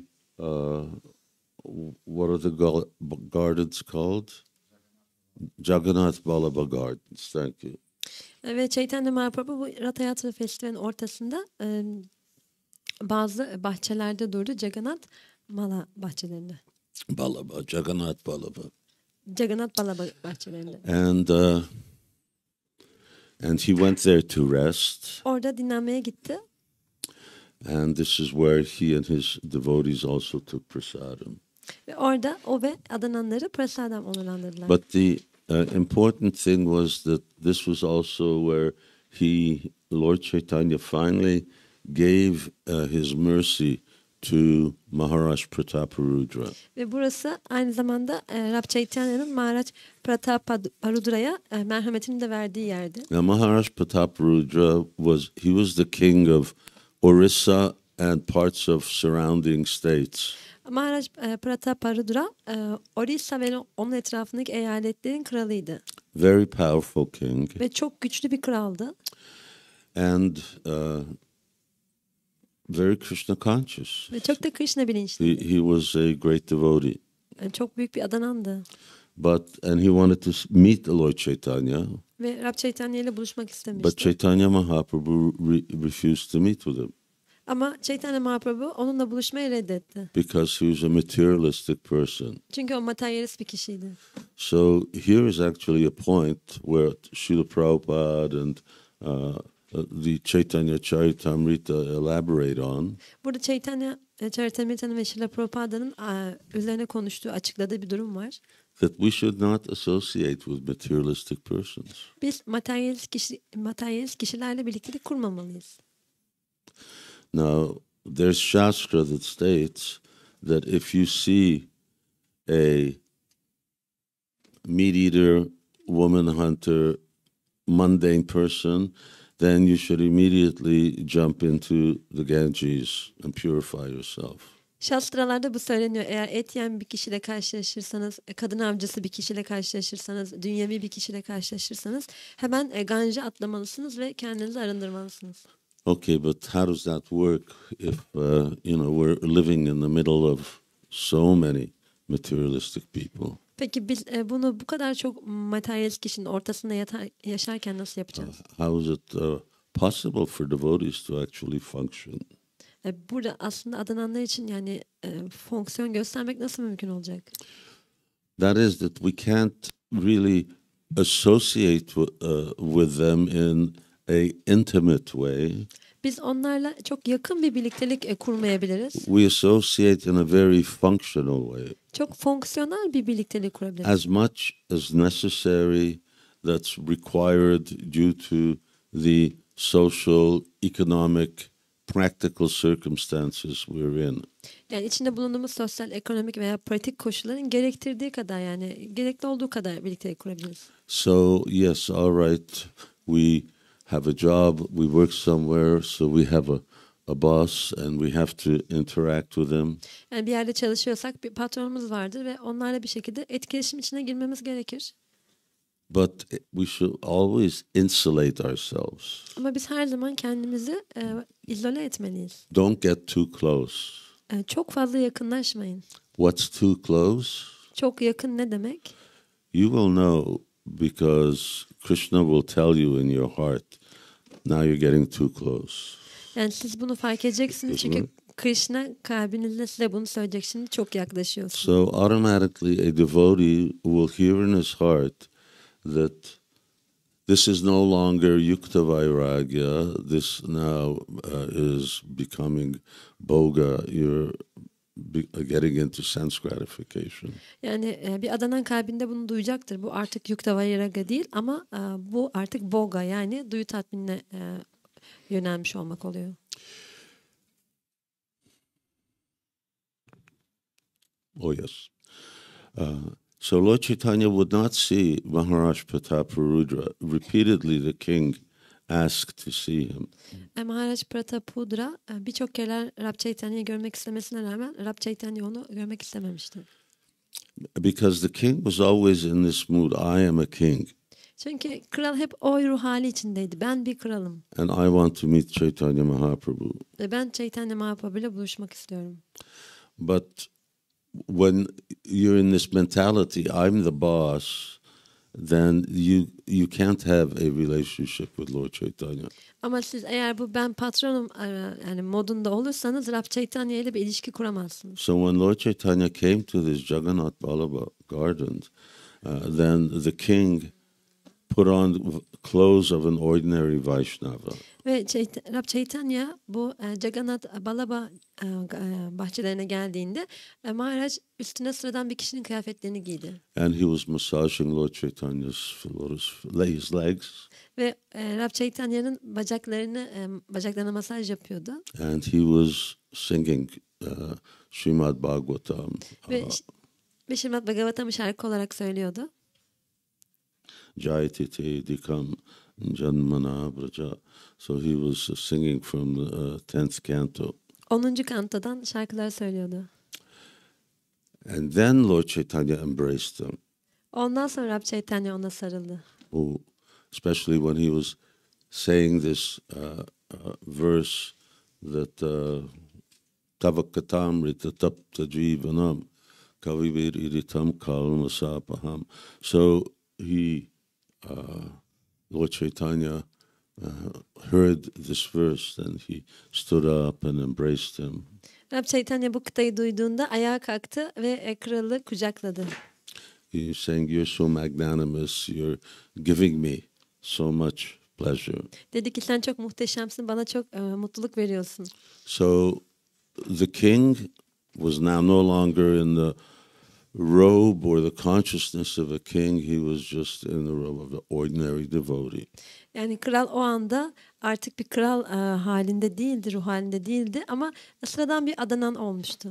what are the gardens called? Jagannath Ballabha Gardens. Thank you. Ve Chaitanya Mahaprabhu bu Rath Yatra Festivali'nin ortasında bazı bahçelerde durdu. Jagannath Mala bahçelerinde. Jagannath Ballabha. Jagannath Ballabha bahçelerinde. And he went there to rest. Orada dinlenmeye gitti. And this is where he and his devotees also took prasadam. Ve orada o ve adananları prasadam onurlandırdılar. But the important thing was that this was also where Lord Chaitanya finally gave his mercy to Maharaj Prataparudra. Ve burası aynı zamanda Rab Chaitanya'nın Maharaj Prataparudra'ya merhametini de verdiği yerdi. Now Maharaj Prataparudra was the king of Orissa and parts of surrounding states. Maharaj Prataparudra Orissa ve onun etrafındaki eyaletlerin kralıydı. Very powerful king. Ve çok güçlü bir kraldı. And very Krishna conscious. Ve çok da Krishna bilinçliydi. He was a great devotee. Yani çok büyük bir adanandı. And he wanted to meet the Lord Chaitanya. Ve Rab Chaitanya ile buluşmak istemişti. But Chaitanya Mahaprabhu refused to meet with him. Ama Chaitanya Mahaprabhu onunla buluşmayı reddetti. Because he was a materialistic person. Çünkü o materyalist bir kişiydi. So here is actually a point where Srila Prabhupada and the Chaitanya Charitamrita elaborate on. Burada Chaitanya Charitamrita'nın ve Srila Prabhupāda'nın üzerine konuştuğu, açıkladığı bir durum var. That we should not associate with materialistic persons. Biz materyalist kişilerle birliktelik kurmamalıyız. Now, there's Shastra that states that if you see a meat eater, woman hunter, mundane person, then you should immediately jump into the Ganges and purify yourself. Şastralarda bu söyleniyor. Eğer et yiyen bir kişiyle karşılaşırsanız, kadın avcısı bir kişiyle karşılaşırsanız, dünyevi bir kişiyle karşılaşırsanız hemen Ganj'a atlamalısınız ve kendinizi arındırmalısınız. Okay, but how does that work if we're living in the middle of so many materialistic people? Peki biz bu kadar çok materyalist kişinin ortasında yaşarken nasıl yapacağız? How is it possible for devotees to actually function. Burada aslında adananlar için yani fonksiyon göstermek nasıl mümkün olacak? That is that we can't really associate with them in a intimate way. Biz onlarla çok yakın bir birliktelik kurmayabiliriz. We associate in a very functional way. Çok fonksiyonel bir birliktelik kurabiliriz. As much as necessary that's required due to the social, economic, practical circumstances we're in. Yani içinde bulunduğumuz sosyal, ekonomik veya pratik koşulların gerektirdiği kadar yani gerekli olduğu kadar birliktelik kurabiliriz. So yes, all right, we have a job, we work somewhere, so we have a boss and we have to interact with them. Yani bir yerde çalışıyorsak bir patronumuz vardır ve onlarla bir şekilde etkileşim içine girmemiz gerekir. But we should always insulate ourselves. Ama biz her zaman kendimizi izole etmeliyiz. Don't get too close. Çok fazla yakınlaşmayın. What's too close? Çok yakın ne demek? You will know because Krishna will tell you in your heart, now you're getting too close. Yani siz bunu fark edeceksiniz çünkü Krishna kalbinizle size bunu söyleyecek, şimdi çok yaklaşıyorsunuz. So automatically a devotee will hear in his heart that this is no longer yukta vairagya, this now is becoming boga, you're getting into sense gratification. Yani bir adanan kalbinde bunu duyacaktır. Bu artık yukta vairagya değil ama bu artık boga yani duyu tatminine yönelmiş olmak oluyor. Oh yes. So Lord Chaitanya would not see Maharaj Prataparudra. Repeatedly the king asked to see him. Maharaj Prataparudra birçok kere Rab Chaitanya'yı görmek istemesine rağmen Rab Chaitanya onu görmek istememişti. Because the king was always in this mood, I am a king. Çünkü kral hep o ruh hali içindeydi. Ben bir kralım. And I want to meet Chaitanya Mahaprabhu. Ve ben Chaitanya Mahaprabhu ile buluşmak istiyorum. But when you're in this mentality, I'm the boss, then you can't have a relationship with Lord Chaitanya. Ama siz eğer bu ben patronum yani modunda olursanız Rab Chaitanya ile bir ilişki kuramazsınız. So when Lord Chaitanya came to this Jagannath Ballabha garden, then the king put on clothes of an ordinary Vaishnava. Ve Rab Chaitanya bu Jagannath Ballabha bahçelerine geldiğinde Maharaj üstüne sıradan bir kişinin kıyafetlerini giydi. And he was massaging Lord Chaitanya's his legs. Ve Rab Chaitanya'nın bacaklarına masaj yapıyordu. And he was singing Srimad Bhagavatam. Ve Srimad Bhagavatam'ı şarkı olarak söylüyordu. Jaitite dikam janmana braja. So he was singing from the 10th canto. 10. kantodan şarkılar söylüyordu. And then Lord Chaitanya embraced him. Ondan sonra Rab Chaitanya ona sarıldı. Oh, especially when he was saying this verse that Tavakatamrita tapta jivanam kavivir iritam kalmasapaham. So he, Lord Chaitanya, heard this verse and he stood up and embraced him. Rab Chaitanya bu kıtayı duyduğunda ayağa kalktı ve kralı kucakladı. He's saying, you're so magnanimous, you're giving me so much pleasure. Dedi ki sen çok muhteşemsin, bana çok mutluluk veriyorsun. So the king was now no longer in the robe or the consciousness of a king. He was just in the robe of an ordinary devotee. Yani kral o anda artık bir kral halinde değildi, ruh halinde değildi ama sıradan bir adanan olmuştu.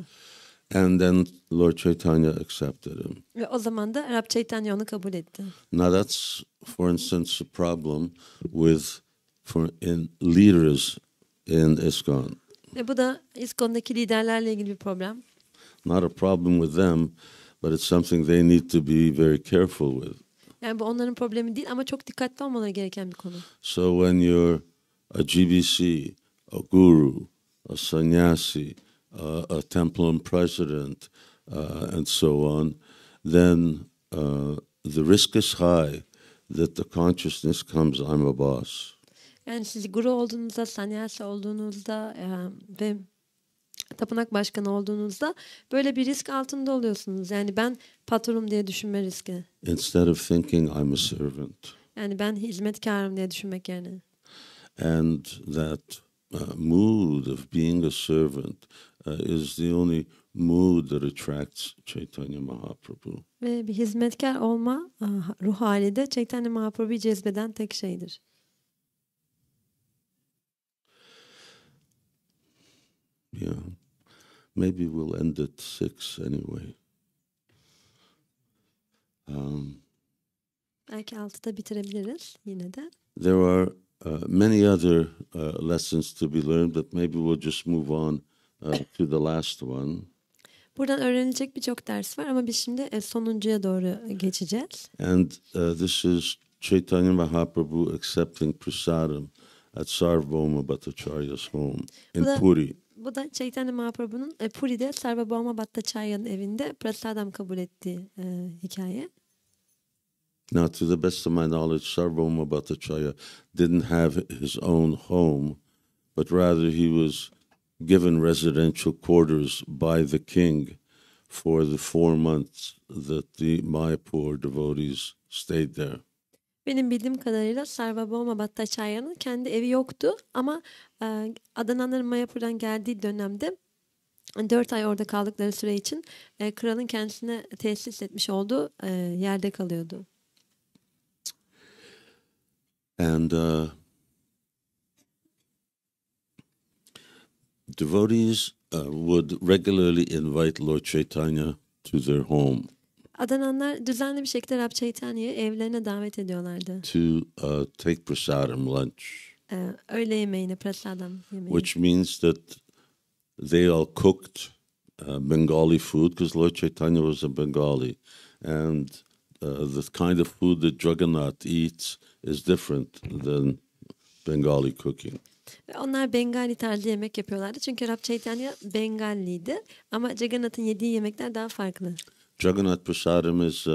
And then Lord Chaitanya accepted him. Ve o zaman da Rab Chaitanya onu kabul etti. Now that's, for instance, a problem with leaders in ISKCON. Ve bu da İSKCON'daki liderlerle ilgili bir problem. Not a problem with them, but it's something they need to be very careful with. Yani bu onların problemi değil ama çok dikkatli olmaları gereken bir konu. So when you're a GBC, a guru, a sannyasi, a temple president, and so on, then the risk is high that the consciousness comes, I'm a boss. Yani siz guru olduğunuzda, sannyasa olduğunuzda ve tapınak başkanı olduğunuzda böyle bir risk altında oluyorsunuz. Yani ben patronum diye düşünme riski. Instead of thinking I'm a servant. Yani ben hizmetkarım diye düşünmek yerine. And that mood of being a servant is the only mood that attracts Chaitanya Mahaprabhu. Ve bir hizmetkar olma ruh hali de Chaitanya Mahaprabhu'yu cezbeden tek şeydir. Yeah. Maybe we'll end at 6 anyway. Belki 6'da bitirebiliriz yine de. There are many other lessons to be learned, but maybe we'll just move on to the last one. Buradan öğrenilecek birçok ders var ama biz şimdi sonuncuya doğru geçeceğiz. And this is Chaitanya Mahaprabhu accepting prasadam at Sarvabhauma Bhattacharya's home in Puri. Bu da Chaitanya Mahaprabhu'nun Puri'de Sarvabhauma Bhattacharya'nın evinde prasadam kabul ettiği hikaye. Now, to the best of my knowledge, Sarvabhauma Bhattacharya didn't have his own home, but rather he was given residential quarters by the king for the 4 months that the Mayapur devotees stayed there. Benim bildiğim kadarıyla Sarvabhauma Bhattacharya'nın kendi evi yoktu ama adananların Mayapur'dan geldiği dönemde 4 ay orada kaldıkları süre için kralın kendisine tesis etmiş olduğu yerde kalıyordu. And devotees would regularly invite Lord Chaitanya to their home. Adananlar düzenli bir şekilde Rab Chaitanya'yı evlerine davet ediyorlardı. To take prasadam lunch. Öğle yemeğini, prasadam yemeği. Which means that they all cooked Bengali food, because Lord Chaitanya was a Bengali, and the kind of food that Jagannath eats is different than Bengali cooking. Ve onlar Bengali tarzı yemek yapıyorlardı. Çünkü Rab Chaitanya Bengaliydi. Ama Jagannath'ın yediği yemekler daha farklı. Jagannath prasadam is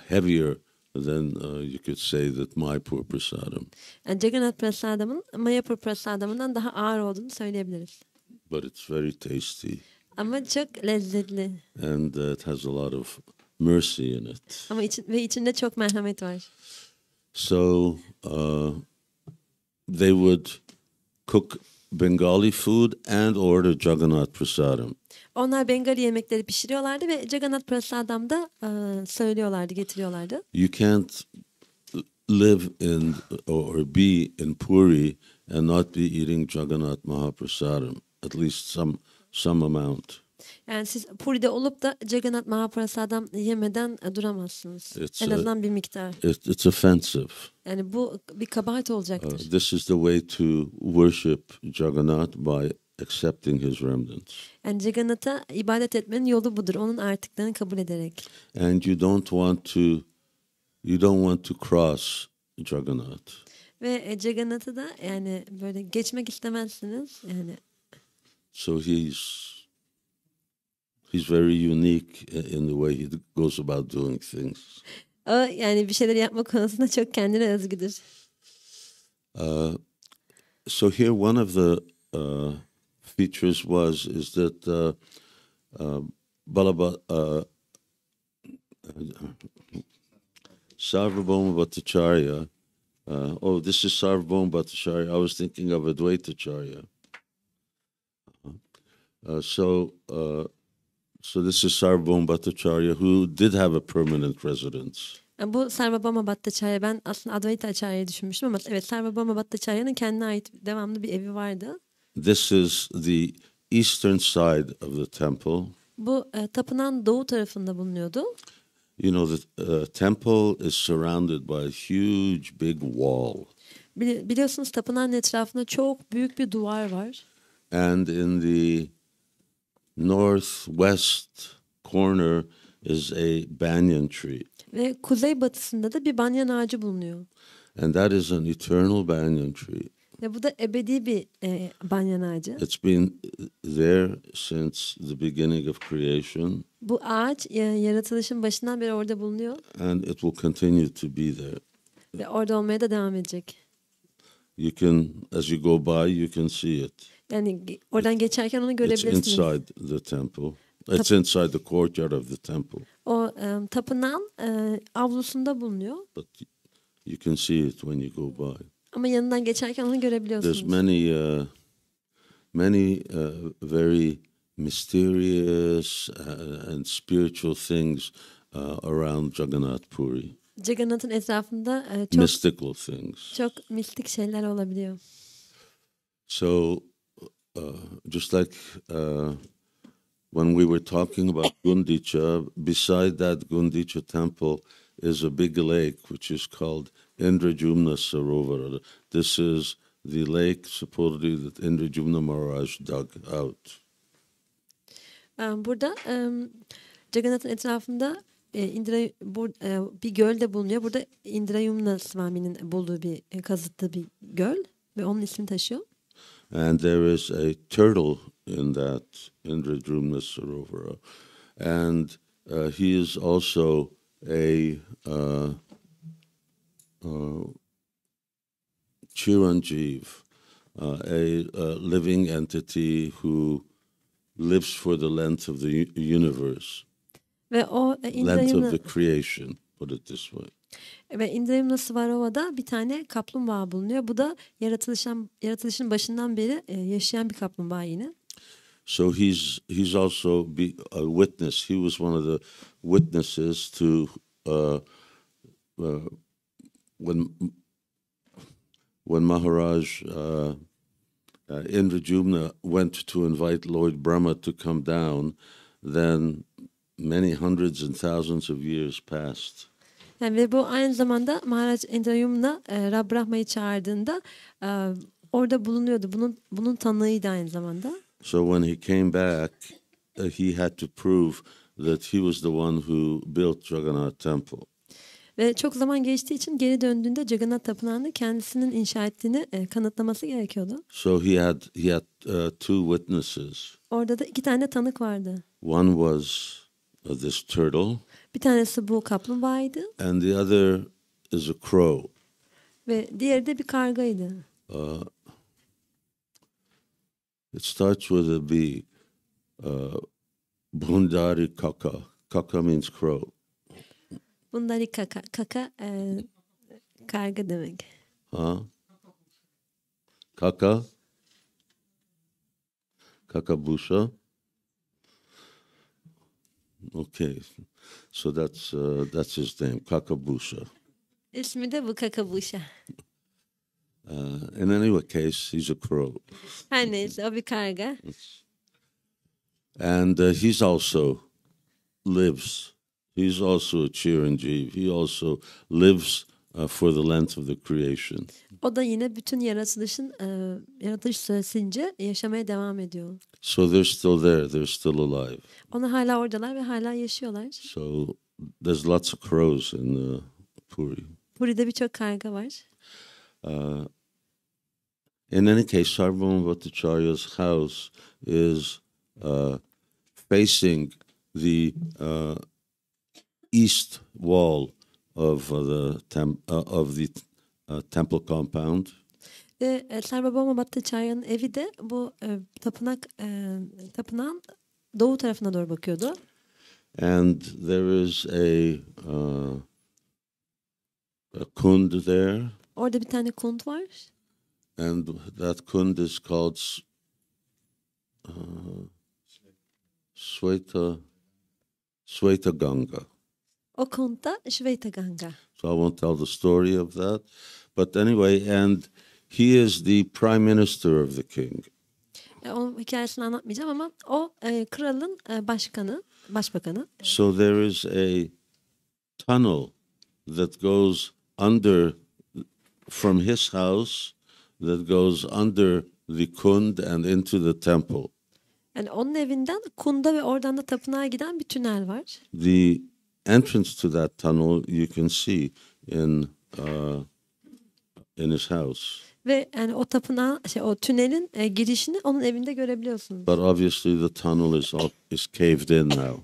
heavier than you could say that Mayapur prasadam. Yani Jagannath prasadamın Mayapur prasadamından daha ağır olduğunu söyleyebiliriz. But it's very tasty. Ama çok lezzetli. And it has a lot of mercy in it. Ama içinde çok merhamet var. So they would cook Bengali food and order Jagannath prasadam. Onlar Bengali yemekleri pişiriyorlardı ve Jagannath prasadamda söylüyorlardı, getiriyorlardı. You can't live in or be in Puri and not be eating Jagannath Mahaprasadam, at least some amount. Yani siz Puri'de olup da Jagannath Mahaprasadam yemeden duramazsınız. En azından bir miktar. It's offensive. Yani bu bir kabahat olacaktır. This is the way to worship Jagannath by accepting his remnants. Yani Jagannath'a ibadet etmenin yolu budur. Onun artıklarını kabul ederek. And you don't want to cross Jagannath. Ve Jagannath'ı da yani böyle geçmek istemezsiniz. Yani so he's very unique in the way he goes about doing things. O yani bir şeyler yapma konusunda çok kendine özgüdür. So here one of the features is that Sarvabhauma Bhattacharya. This is Sarvabhauma Bhattacharya. I was thinking of Advaitacharya. So this is Sarvabhauma Bhattacharya, who did have a permanent residence. Bu Sarvabhauma Bhattacharya. Ben aslında Advaita Acharya'yı düşünmüştüm ama evet Sarvabhauma Bhattacharya'nın kendine ait devamlı bir evi vardı. This is the eastern side of the temple. Bu tapınağın doğu tarafında bulunuyordu. You know, the temple is surrounded by a huge big wall. Biliyorsunuz tapınağın etrafında çok büyük bir duvar var. And in the northwest corner is a banyan tree. Ve kuzeybatısında da bir banyan ağacı bulunuyor. And that is an eternal banyan tree. Ve bu da ebedi bir banyan ağacı. It's been there since the beginning of creation. Bu ağaç yaratılışın başından beri orada bulunuyor. And it will continue to be there. Ve orada olmaya da devam edecek. You can, as you go by, you can see it. Yani oradan geçerken onu It's görebilirsiniz. inside the temple. It's inside the courtyard of the temple. O tapınağın avlusunda bulunuyor. But you can see it when you go by. Ama yanından geçerken onu görebiliyorsunuz. There's many very mysterious and spiritual things around Jagannath Puri. Jagannath'ın etrafında Mystical things. çok mistik şeyler olabiliyor. So, just like when we were talking about Gundicha, beside that Gundicha temple is a big lake which is called Indrajumna Sarovar. This is the lake supposedly that Indrajumna Maharaj dug out. Burada Jagannath'ın etrafında bir göl de bulunuyor. Burada Indrayumna Svami'nin bulduğu kazıttığı bir göl ve onun ismini taşıyor. And there is a turtle in that Indrajumna Sarovara. And he is also a Chiranjeev, a living entity who lives for the length of the universe. Ve o length of the creation, put it this way. Ve Indrayumna Svarova'da bir tane kaplumbağa bulunuyor. Bu da yaratılışın başından beri yaşayan bir kaplumbağa yine. So he's also a witness. He was one of the witnesses to when Maharaj Indrajumna went to invite Lord Brahma to come down. Then many hundreds and thousands of years passed. Yani ve bu aynı zamanda Maharaj Indrayumna Rab Brahma'yı çağırdığında orada bulunuyordu. Bunun tanığıydı aynı zamanda. So when he came back, he had to prove that he was the one who built Jagannath Temple. Ve çok zaman geçtiği için geri döndüğünde Jagannath Tapınağı'nı kendisinin inşa ettiğini kanıtlaması gerekiyordu. So he had two witnesses. Orada da 2 tane tanık vardı. One was this turtle. Bir tanesi bu kaplumbağaydı. And the other is a crow. Ve diğeri de bir kargaydı. It starts with a B. Bundari kaka. Kaka means crow. Bundari kaka. Kaka karga demek. Kaka. Kakabusha. Okay, so that's his name, Kakabusha. İsmi de bu Kakabusha. In any case, he's a crow. Her neyse, o bir karga. And he's also lives. He's also a Chiranjeev. He also lives for the length of the creation. O da yine bütün yaratılış süresince yaşamaya devam ediyor. So they're still there. They're still alive. Onlar hala oradalar ve hala yaşıyorlar. So there's lots of crows in Puri. Puri'de birçok karga var. In any case, Sarvabhauma Bhattacharya's house is facing the east wall of the temple compound. Ve Sarvabhauma Bhattacharya'nın evi de bu tapınağın doğu tarafına doğru bakıyordu. And there is a kund there. Orada bir tane kund var. And that kund is called Sweta Ganga. O kund da Shveta Ganga. So I won't tell the story of that. But anyway, and he is the prime minister of the king. O hikayesini anlatmayacağım ama o kralın başbakanı. So there is a tunnel that goes under from his house that goes under the kund and into the temple. Yani onun evinden kunda ve oradan da tapınağa giden bir tünel var. The entrance to that tunnel you can see in his house. Ve yani o tapınağa o tünelin girişini onun evinde görebiliyorsunuz. But obviously the tunnel is caved in now.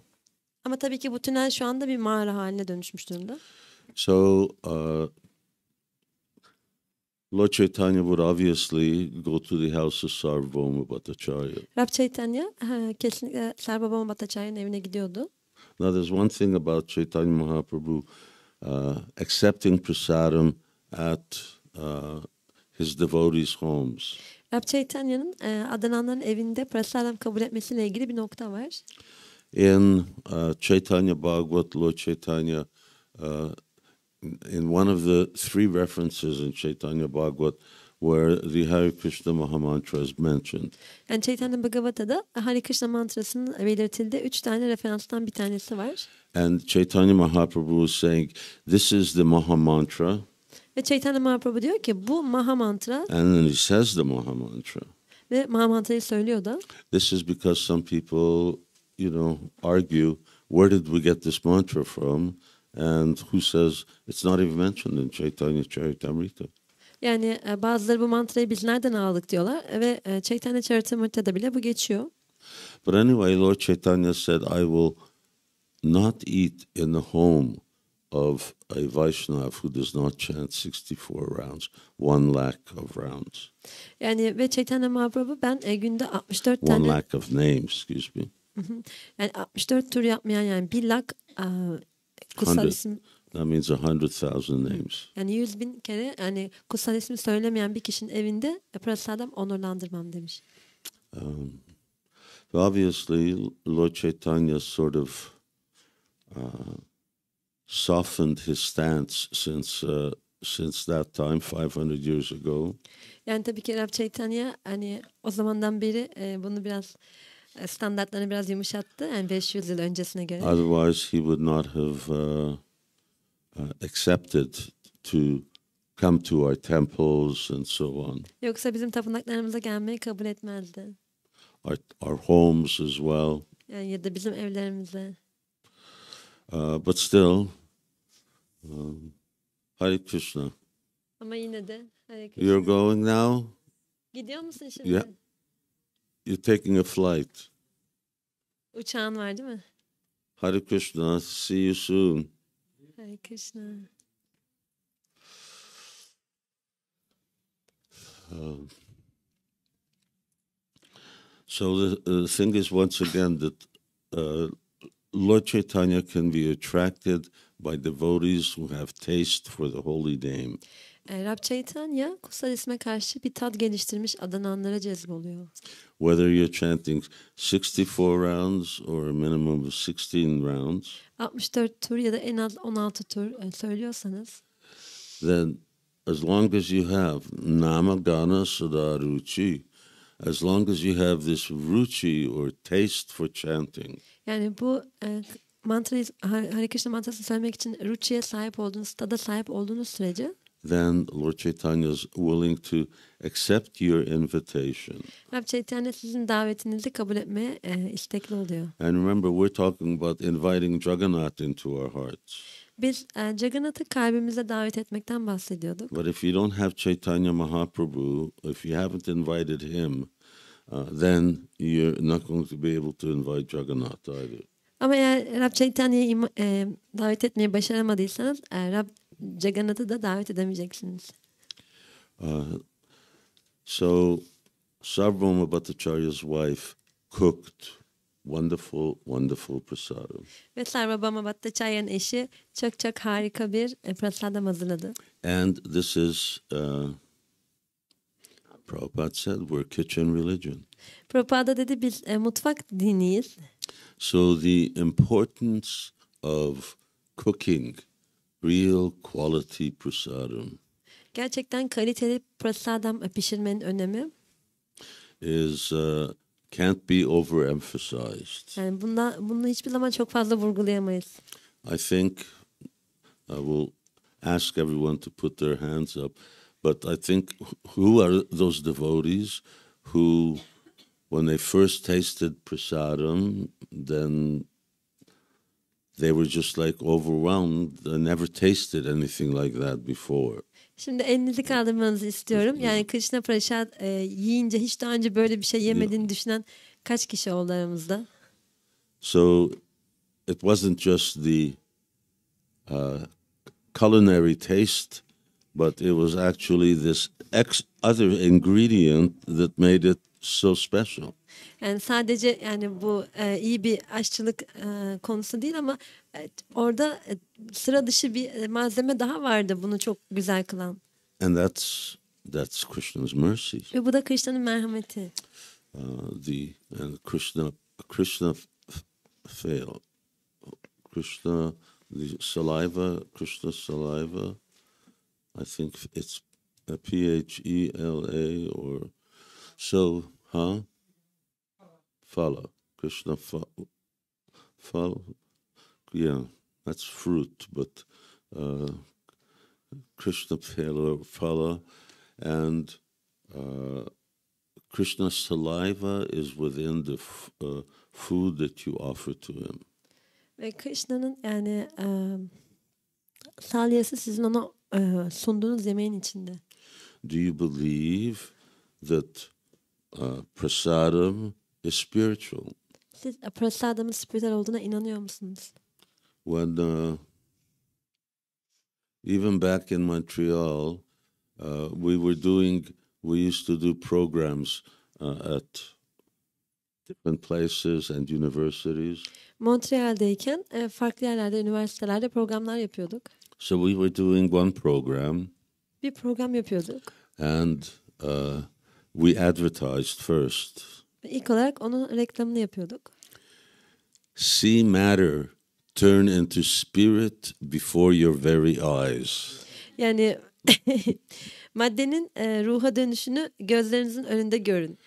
Ama tabii ki bu tünel şu anda bir mağara haline dönüşmüş durumda. So Lord Chaitanya would obviously go to the house of Sarvabhauma Bhattacharya. Rab Chaitanya kesinlikle Sarvabhauma Bhattacharya'nın evine gidiyordu. Now, there's one thing about Chaitanya Mahaprabhu accepting prasadam at his devotees' homes. Rab Chaitanya'nın adananların evinde prasadam kabul etmesiyle ilgili bir nokta var. In Chaitanya Bhagavat, Lord Chaitanya, in one of the three references in Chaitanya Bhagavat where the Hare Krishna Mahamantra is mentioned. Yani Chaitanya Bhagavata'da Hare Krishna mantrasının belirtildiği 3 tane referanstan bir tanesi var. And Chaitanya Mahaprabhu is saying, this is the Mahamantra. Ve Chaitanya Mahaprabhu diyor ki bu Mahamantra. And then he says the Mahamantra. Ve Mahamantra'yı söylüyor da. This is because some people, argue, where did we get this mantra from? And who says it's not even mentioned in Chaitanya Charitamrita. Yani bazıları bu mantrayı biz nereden aldık diyorlar ve Chaitanya Charitamrita'da bile bu geçiyor. But anyway, Lord Chaitanya said, I will not eat in the home of a Vaishnav who does not chant 64 rounds, 1 lakh of rounds. Yani ve Chaitanya Mahaprabhu ben günde 64 1 tane... lakh of names, excuse me. Yani 64 tur yapmayan yani 1 lakh kutsal isim. That means 100,000 names. Yani 100.000 kere yani kutsal ismi söylemeyen bir kişinin evinde prasadam onurlandırmam demiş. Obviously, Lord Chaitanya sort of softened his stance since that time, 500 years ago. Yani tabii ki Rab Chaitanya hani o zamandan beri bunu biraz standartlarını biraz yumuşattı. Yani 500 yıl öncesine göre. Otherwise, he would not have accepted to come to our temples and so on. Yoksa bizim tapınaklarımıza gelmeyi kabul etmezdi. Our homes as well. Yani ya da bizim evlerimize. But still, Hare Krishna. Ama yine de Hare Krishna. You're going now? Gidiyor musun şimdi? Yeah. You're taking a flight. Uçağın var değil mi? Hare Krishna. See you soon. Hare Krishna. So the thing is, once again, that Lord Chaitanya can be attracted by devotees who have taste for the holy name. Rab Chaitanya kutsal isme karşı bir tat geliştirmiş adananlara cezboluyor. Whether you're chanting 64 rounds or a minimum of 16 rounds. 64 tur ya da en az 16 tur söylüyorsanız. Then as long as you have namagana sada ruchi, as long as you have this ruchi or taste for chanting. Yani bu mantrayı Hare Krishna mantrasını söylemek için ruchiye sahip olduğunuz, tada sahip olduğunuz sürece. Then Lord Chaitanya is willing to accept your invitation. Rab Chaitanya sizin davetinizi kabul etmeye istekli oluyor. And remember, we're talking about inviting Jagannath into our hearts. Biz Jagannath'ı kalbimize davet etmekten bahsediyorduk. But if you don't have Chaitanya Mahaprabhu, if you haven't invited him, then you're not going to be able to invite Jagannath either. Ama eğer Rab Chaitanya'yı davet etmeyi başaramadıysanız Rab Jagannath'ı da davet edemeyeceksiniz. So Sarvabhauma Bhattacharya's wife cooked wonderful prasadam. Ve Sarvabhauma Bhattacharya'nın eşi çok harika bir prasadam hazırladı. And this is, Prabhupada said, we're kitchen religion. Prabhupada dedi biz mutfak diniyiz. So the importance of cooking real quality prasadam Gerçekten kaliteli prasadam pişirmenin önemi is can't be overemphasized. yani bunu hiçbir zaman çok fazla vurgulayamayız. I think I will ask everyone to put their hands up, but I think who are those devotees who, when they first tasted prasadam, then they were just like overwhelmed and never tasted anything like that before. Şimdi elinizi kaldırmanızı istiyorum. Yani Krishna Prasad yiyince hiç daha önce böyle bir şey yemediğini düşünen kaç kişi oldu aramızda? So it wasn't just the culinary taste, but it was actually this other ingredient that made it so special. Yani sadece yani bu iyi bir aşçılık konusu değil ama orada sıra dışı bir malzeme daha vardı bunu çok güzel kılan. And that's Krishna's mercy. Ve bu da Krishna'nın merhameti. Krishna failed. Krishna saliva. I think it's a Phela or so, huh? Phala. Krishna phala. Yeah, that's fruit, but Krishna phala, and Krishna's saliva is within the food that you offer to him. Ve Krishna'nın yani salyası sizin ona sunduğunuz yemeğin içinde. Do you believe that prasadam is spiritual? Siz prasadamın spiritüel olduğuna inanıyor musunuz? When even back in Montreal, we used to do programs at different places and universities. Montreal'deyken farklı yerlerde, üniversitelerde programlar yapıyorduk. So we were doing one program. Bir program yapıyorduk. And we advertised first. İlk olarak onun reklamını yapıyorduk. See matter turn into spirit before your very eyes. Yani maddenin ruha dönüşünü gözlerinizin önünde görün.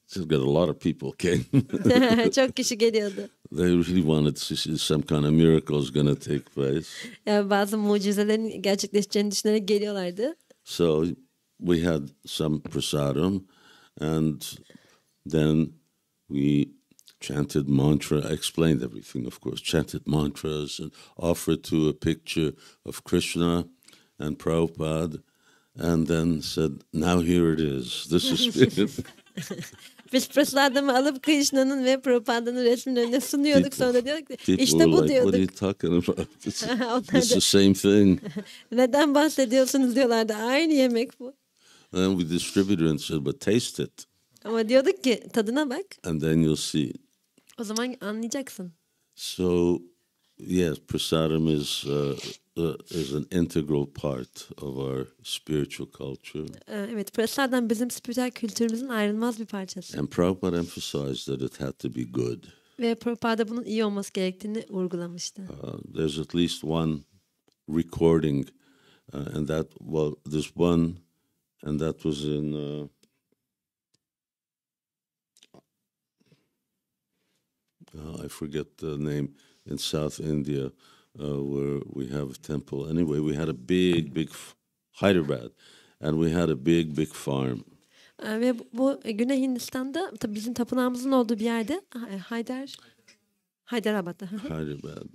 So got a lot of people came. Çok kişi geliyordu. They really wanted to see some kind of miracles going to take place. Yani bazı mucizelerin gerçekleşeceğini düşünerek geliyorlardı. So we had some prasadam, and then we chanted mantra. I explained everything, of course. Chanted mantras and offered to a picture of Krishna and Prabhupada, and then said, "Now here it is. This is spirit." Biz prasadamı alıp Krishna'nın ve Prabhupa'nın resminin önüne sunuyorduk. Sonra da diyorduk işte bu like, diyorduk. What are you talking about? It's the same thing. Neden bahsediyorsunuz diyorlardı. Aynı yemek bu. And we distributed and said, but taste it. Ama diyorduk ki tadına bak. And then you'll see. O zaman anlayacaksın. So, yes, prasadam is an integral part of our spiritual culture. Evet, prasadam bizim spiritüel kültürümüzün ayrılmaz bir parçası. And Prabhupada emphasized that it had to be good. Ve Prabhupada bunun iyi olması gerektiğini vurgulamıştı. There's at least one recording, and there's one, and that was in I forget the name, in South India, where we have a temple. Anyway, we had a big Hyderabad, and we had a big farm. Ve bu Güney Hindistan'da tabii bizim tapınağımızın olduğu bir yerde Hyderabad'da. Hyderabad.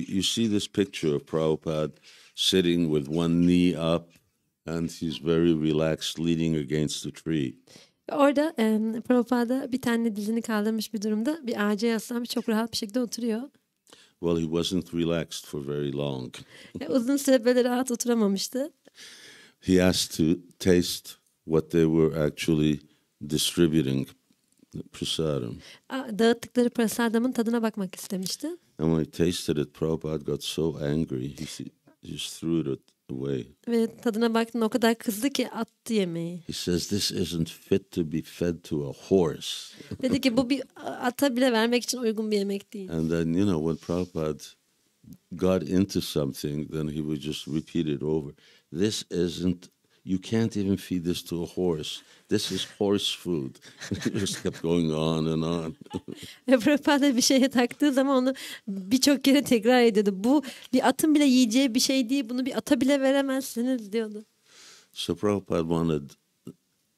You see this picture of Prabhupada sitting with one knee up, and he's very relaxed, leaning against the tree. Orada Prabhupada bir tane dizini kaldırmış bir durumda bir ağaca yaslanmış çok rahat bir şekilde oturuyor. Well, he wasn't relaxed for very long. Uzun süre böyle rahat oturamamıştı. He asked to taste what they were actually distributing, prasadam. Dağıttıkları prasadamın tadına bakmak istemişti. And when he tasted it, Prabhupada got so angry, he just threw it away. Ve tadına baktığında o kadar kızdı ki attı yemeği. He says, this isn't fit to be fed to a horse. Dedi ki bu bir ata bile vermek için uygun bir yemek değil. And then, when Prabhupada got into something, then he would just repeat it over. This isn't, you can't even feed this to a horse. This is horse food. He just kept going on and on. Prabhupada bir şeye taktığı zaman onu birçok kere tekrar ediyordu. Bu bir atın bile yiyeceği bir şey değil. Bunu bir ata bile veremezsiniz diyordu. So Prabhupada wanted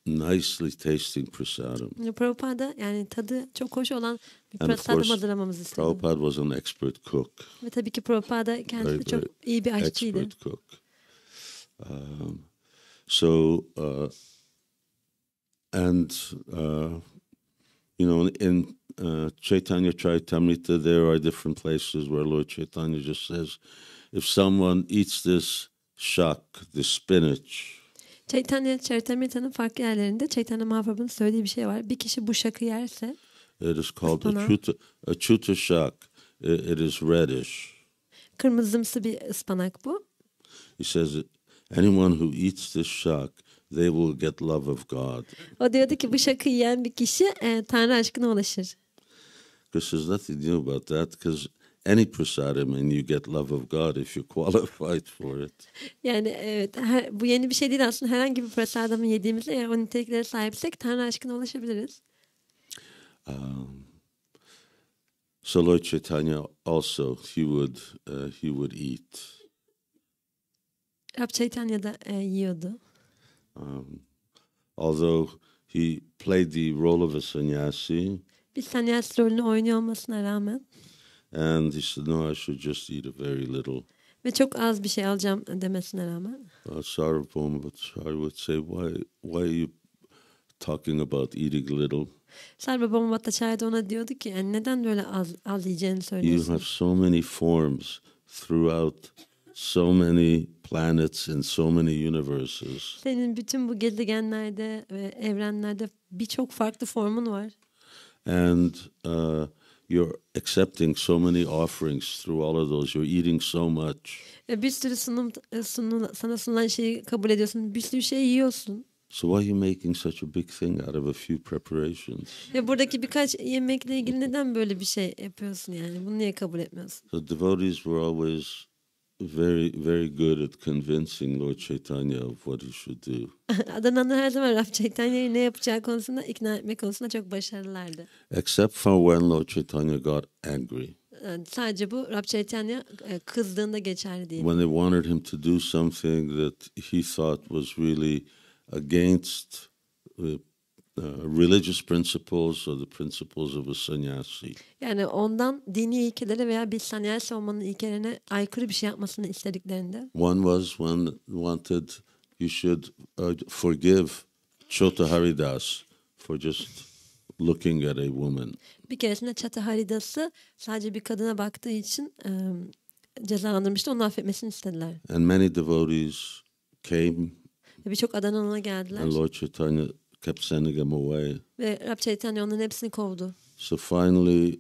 nicely tasting prasadam. Prabhupada yani tadı çok hoş olan bir prasadam hazırlamamızı istedi. Prabhupada was an expert cook. Ve tabii ki Prabhupada kendisi çok iyi bir aşçıydı. Expert cook. So in Caitanya Charitamrita, there are different places where Lord Chaitanya just says, if someone eats this shak, the spinach. Caitanya Charitamrita'nın farklı yerlerinde Chaitanya Mahaprabhu'nun söylediği bir şey var. Bir kişi bu şakı yerse, It is called ıspanağı, achuta shak. It is reddish. kırmızımsı bir ıspanak bu. He says that anyone who eats this shak, they will get love of God. O diyordu ki bu şakı yiyen bir kişi Tanrı aşkına ulaşır. Because there's nothing new about that. Because any prasadam and you get love of God if you're qualified for it. Yani evet, bu yeni bir şey değil aslında. Herhangi bir prasadamı yediğimizde eğer o niteliklere sahipsek Tanrı aşkına ulaşabiliriz. So Lord Chaitanya also he would eat. Rab Chaitanya da yiyordu. Although he played the role of a sannyasi. Bir sannyasi rolünü oynuyor olmasına rağmen. And he said, no, I should just eat a very little. Ve çok az bir şey alacağım demesine rağmen. Sarvabhauma would say, why are you talking about eating little? Sarvabhauma Bhattacharya da ona diyordu ki yani neden böyle az yiyeceğini söylüyorsun? You have so many forms throughout so many planets and so many universes. Senin bütün bu gezegenlerde ve evrenlerde birçok farklı formun var. And you're accepting so many offerings through all of those. You're eating so much. Bir sürü sana sunulan şeyi kabul ediyorsun. Bir sürü şey yiyorsun. So why are you making such a big thing out of a few preparations? Ve buradaki birkaç yemekle ilgili neden böyle bir şey yapıyorsun yani? Bunu niye kabul etmiyorsun? So devotees were always very, very good at convincing Lord Chaitanya of what he should do. Adananlar her zaman Rab Chaitanya'yı ne yapacağı konusunda ikna etmek konusunda çok başarılılardı. Except for when Lord Chaitanya got angry. Sadece bu Rab Chaitanya kızdığında geçerli değil. When they wanted him to do something that he thought was really against religious principles or the principles of a sannyasi. Yani ondan dini ilkelere veya bir sannyasi olmanın ilkelerine aykırı bir şey yapmasını istediklerinde. One was when wanted you should forgive Chota Haridas for just looking at a woman. Bir keresinde Chata Haridas'ı sadece bir kadına baktığı için cezalandırmıştı. Onu affetmesini istediler. And many devotees came. Birçok Adana'na ona geldiler. And Lord Chaitanya kept sending them away. Ve Rab Chaitanya onların hepsini kovdu. So finally,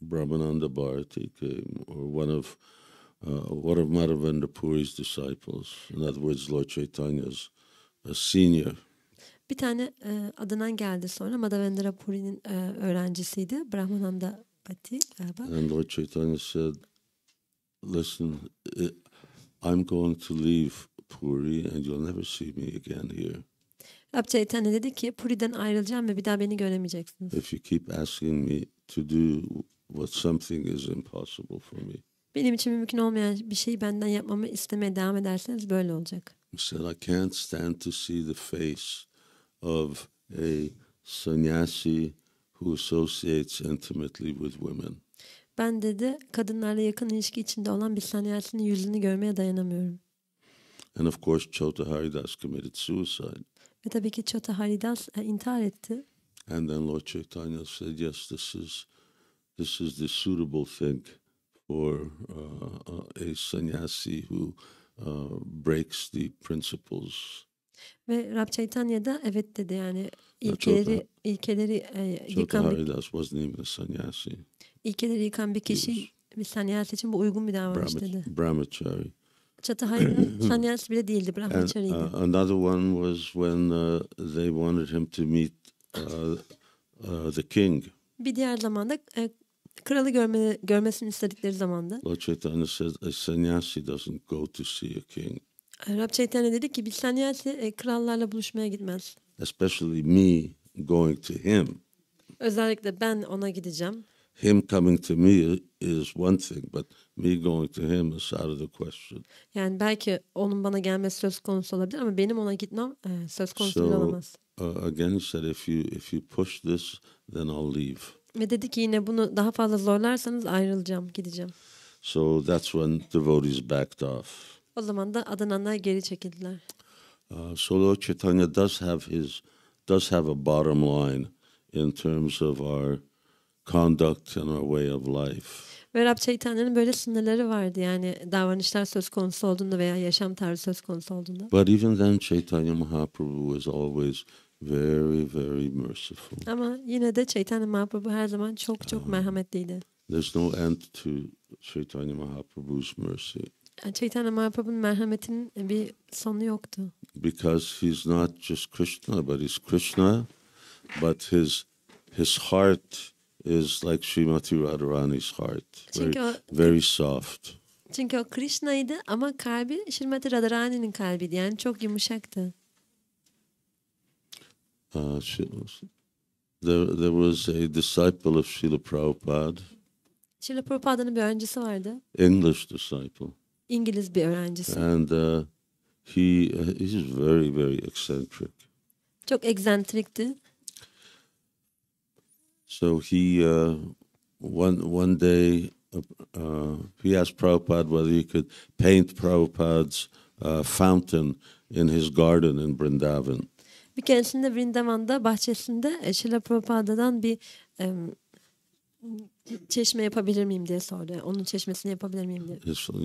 Brahmananda Bharati came, or one of Madhavendra Puri's disciples. In other words, Lord Chaitanya's senior. Bir tane Adnan geldi sonra. Madhavendra Puri'nin öğrencisiydi. Brahmananda Bhatti galiba. And Lord Chaitanya said, listen, I'm going to leave Puri and you'll never see me again here. Rab Chaitanya dedi ki Puri'den ayrılacağım ve bir daha beni göremeyeceksiniz. If you keep asking me to do what something is impossible for me. Benim için mümkün olmayan bir şeyi benden yapmamı istemeye devam ederseniz böyle olacak. He said, I can't stand to see the face of a sannyasi who associates intimately with women. Ben dedi kadınlarla yakın ilişki içinde olan bir sannyasinin yüzünü görmeye dayanamıyorum. And of course Chota Haridas committed suicide. Ve tabii ki Chota Haridas intihar etti. And then Lord Chaitanya said, yes, this is the suitable thing for a sannyasi who breaks the principles. Ve Rab Chaitanya da evet dedi yani ilkeleri Chota Haridas wasn't even a sannyasi. İlkeleri yıkan bir kişi bir sannyasi için bu uygun bir davranış dedi. Brahmachari. Chota Haridas sannyasi bile değildi, brahmachari'ydi. Another one was when they wanted him to meet the king. Bir diğer zamanda kralı görmesini istedikleri zamanda. Lord Chaitanya says a sannyasi doesn't go to see a king. Rab Chaitanya dedi ki bir sannyasi krallarla buluşmaya gitmez. Especially me going to him. Özellikle ben ona gideceğim. Him coming to me is one thing, but me going to him is out of the question. Yani belki onun bana gelmesi söz konusu olabilir ama benim ona gitmem söz konusu bile olamaz. Again he said, if you push this, then I'll leave. Ve dedi ki yine bunu daha fazla zorlarsanız ayrılacağım, gideceğim. So that's when devotees backed off. O zaman da adananlar geri çekildiler. So Lord Chaitanya does have a bottom line in terms of our conduct and our way of life. Ve Rab Caitanya'nın böyle sınırları vardı. Yani davranışlar söz konusu olduğunda veya yaşam tarzı söz konusu olduğunda. But even then, Chaitanya Mahaprabhu was always very, very merciful. Ama yine de Caitanya Mahaprabhu her zaman çok çok merhametliydi. There's no end to Chaitanya Mahaprabhu's mercy. Caitanya Mahaprabhu'nun merhametinin bir sonu yoktu. Because he's not just Krishna, but he's Krishna, but his heart is like Srimati Radharani's heart. Very, very soft. Çünkü o Krishna'ydı ama kalbi Srimati Radharani'nin kalbiydi. Yani çok yumuşaktı. There was a disciple of Srila Prabhupada. Srila Prabhupāda'nın bir öğrencisi vardı. English disciple. İngiliz bir öğrencisi. And he's very, very eccentric. Çok egzentrikti. So he one day he asked Prabhupada whether he could paint Prabhupada's fountain in his garden in Vrindavan. Bir keresinde Vrindavan'da bahçesinde Srila Prabhupāda'dan bir çeşme yapabilir miyim diye sordu. Onun çeşmesini yapabilir miyim diye.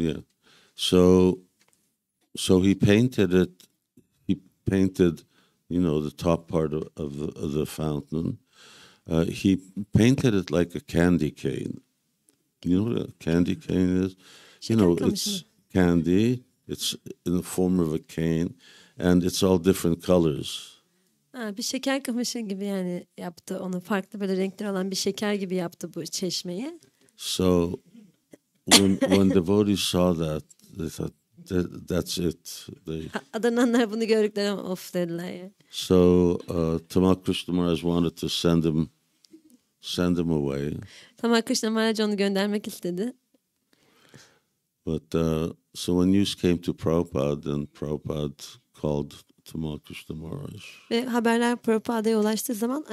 Yeah. So he painted it. He painted, the top part of the fountain. He painted it like a candy cane. You know what a candy cane is? It's candy. It's in the form of a cane, and it's all different colors. Bir şeker kamışı gibi yani yaptı onu. Farklı böyle renkler olan bir şeker gibi yaptı bu çeşmeyi. So when devotees saw that, they thought that's it. Adananlar bunu gördükleri of dediler ya. So Tamal Krishna Maharaj wanted to send him away. Tamal Krishna Maharaj onu göndermek istedi. But so when news came to Prabhupada, then Prabhupada called Tamal Krishna Maharaj. Ve haberler Prabhupāda'ya ulaştığı zaman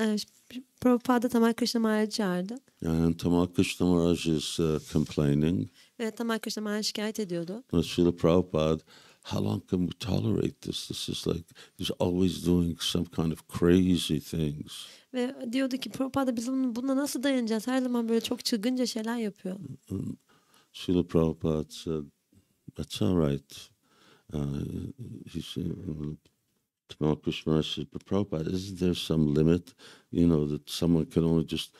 Prabhupada Tamal Krishna Maharaj'ı çağırdı. And Tamal Krishna Maharaj is complaining. Ve Tamal Krishna Maharaj şikayet ediyordu. Srila Prabhupada, how long can we tolerate this? This is like he's always doing some kind of crazy things. Ve diyordu ki Prabhupada biz buna nasıl dayanacağız? Her zaman böyle çok çılgınca şeyler yapıyor. Srila Prabhupada said, that's all right. He said, Tamal Krishna Maharaj said, but Prabhupada, isn't there some limit? That someone can only just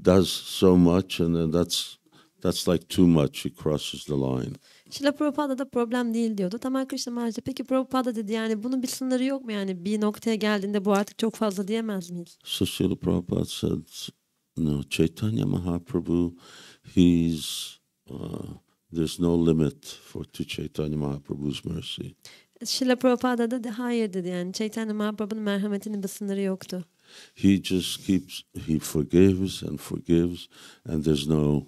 does so much, and then that's like too much. He crosses the line. Srila Prabhupāda'da problem değil diyordu. Tamal Krishna Maharaj peki Prabhupada dedi yani bunun bir sınırı yok mu yani bir noktaya geldiğinde bu artık çok fazla diyemez miyiz? So Srila Prabhupada said, no, Caitanya Mahaprabhu, there's no limit to Caitanya Mahaprabhu's mercy. Srila Prabhupada da hayır dedi yani Caitanya Mahaprabhu'nun merhametinin bir sınırı yoktu. He just he forgives and forgives, and there's no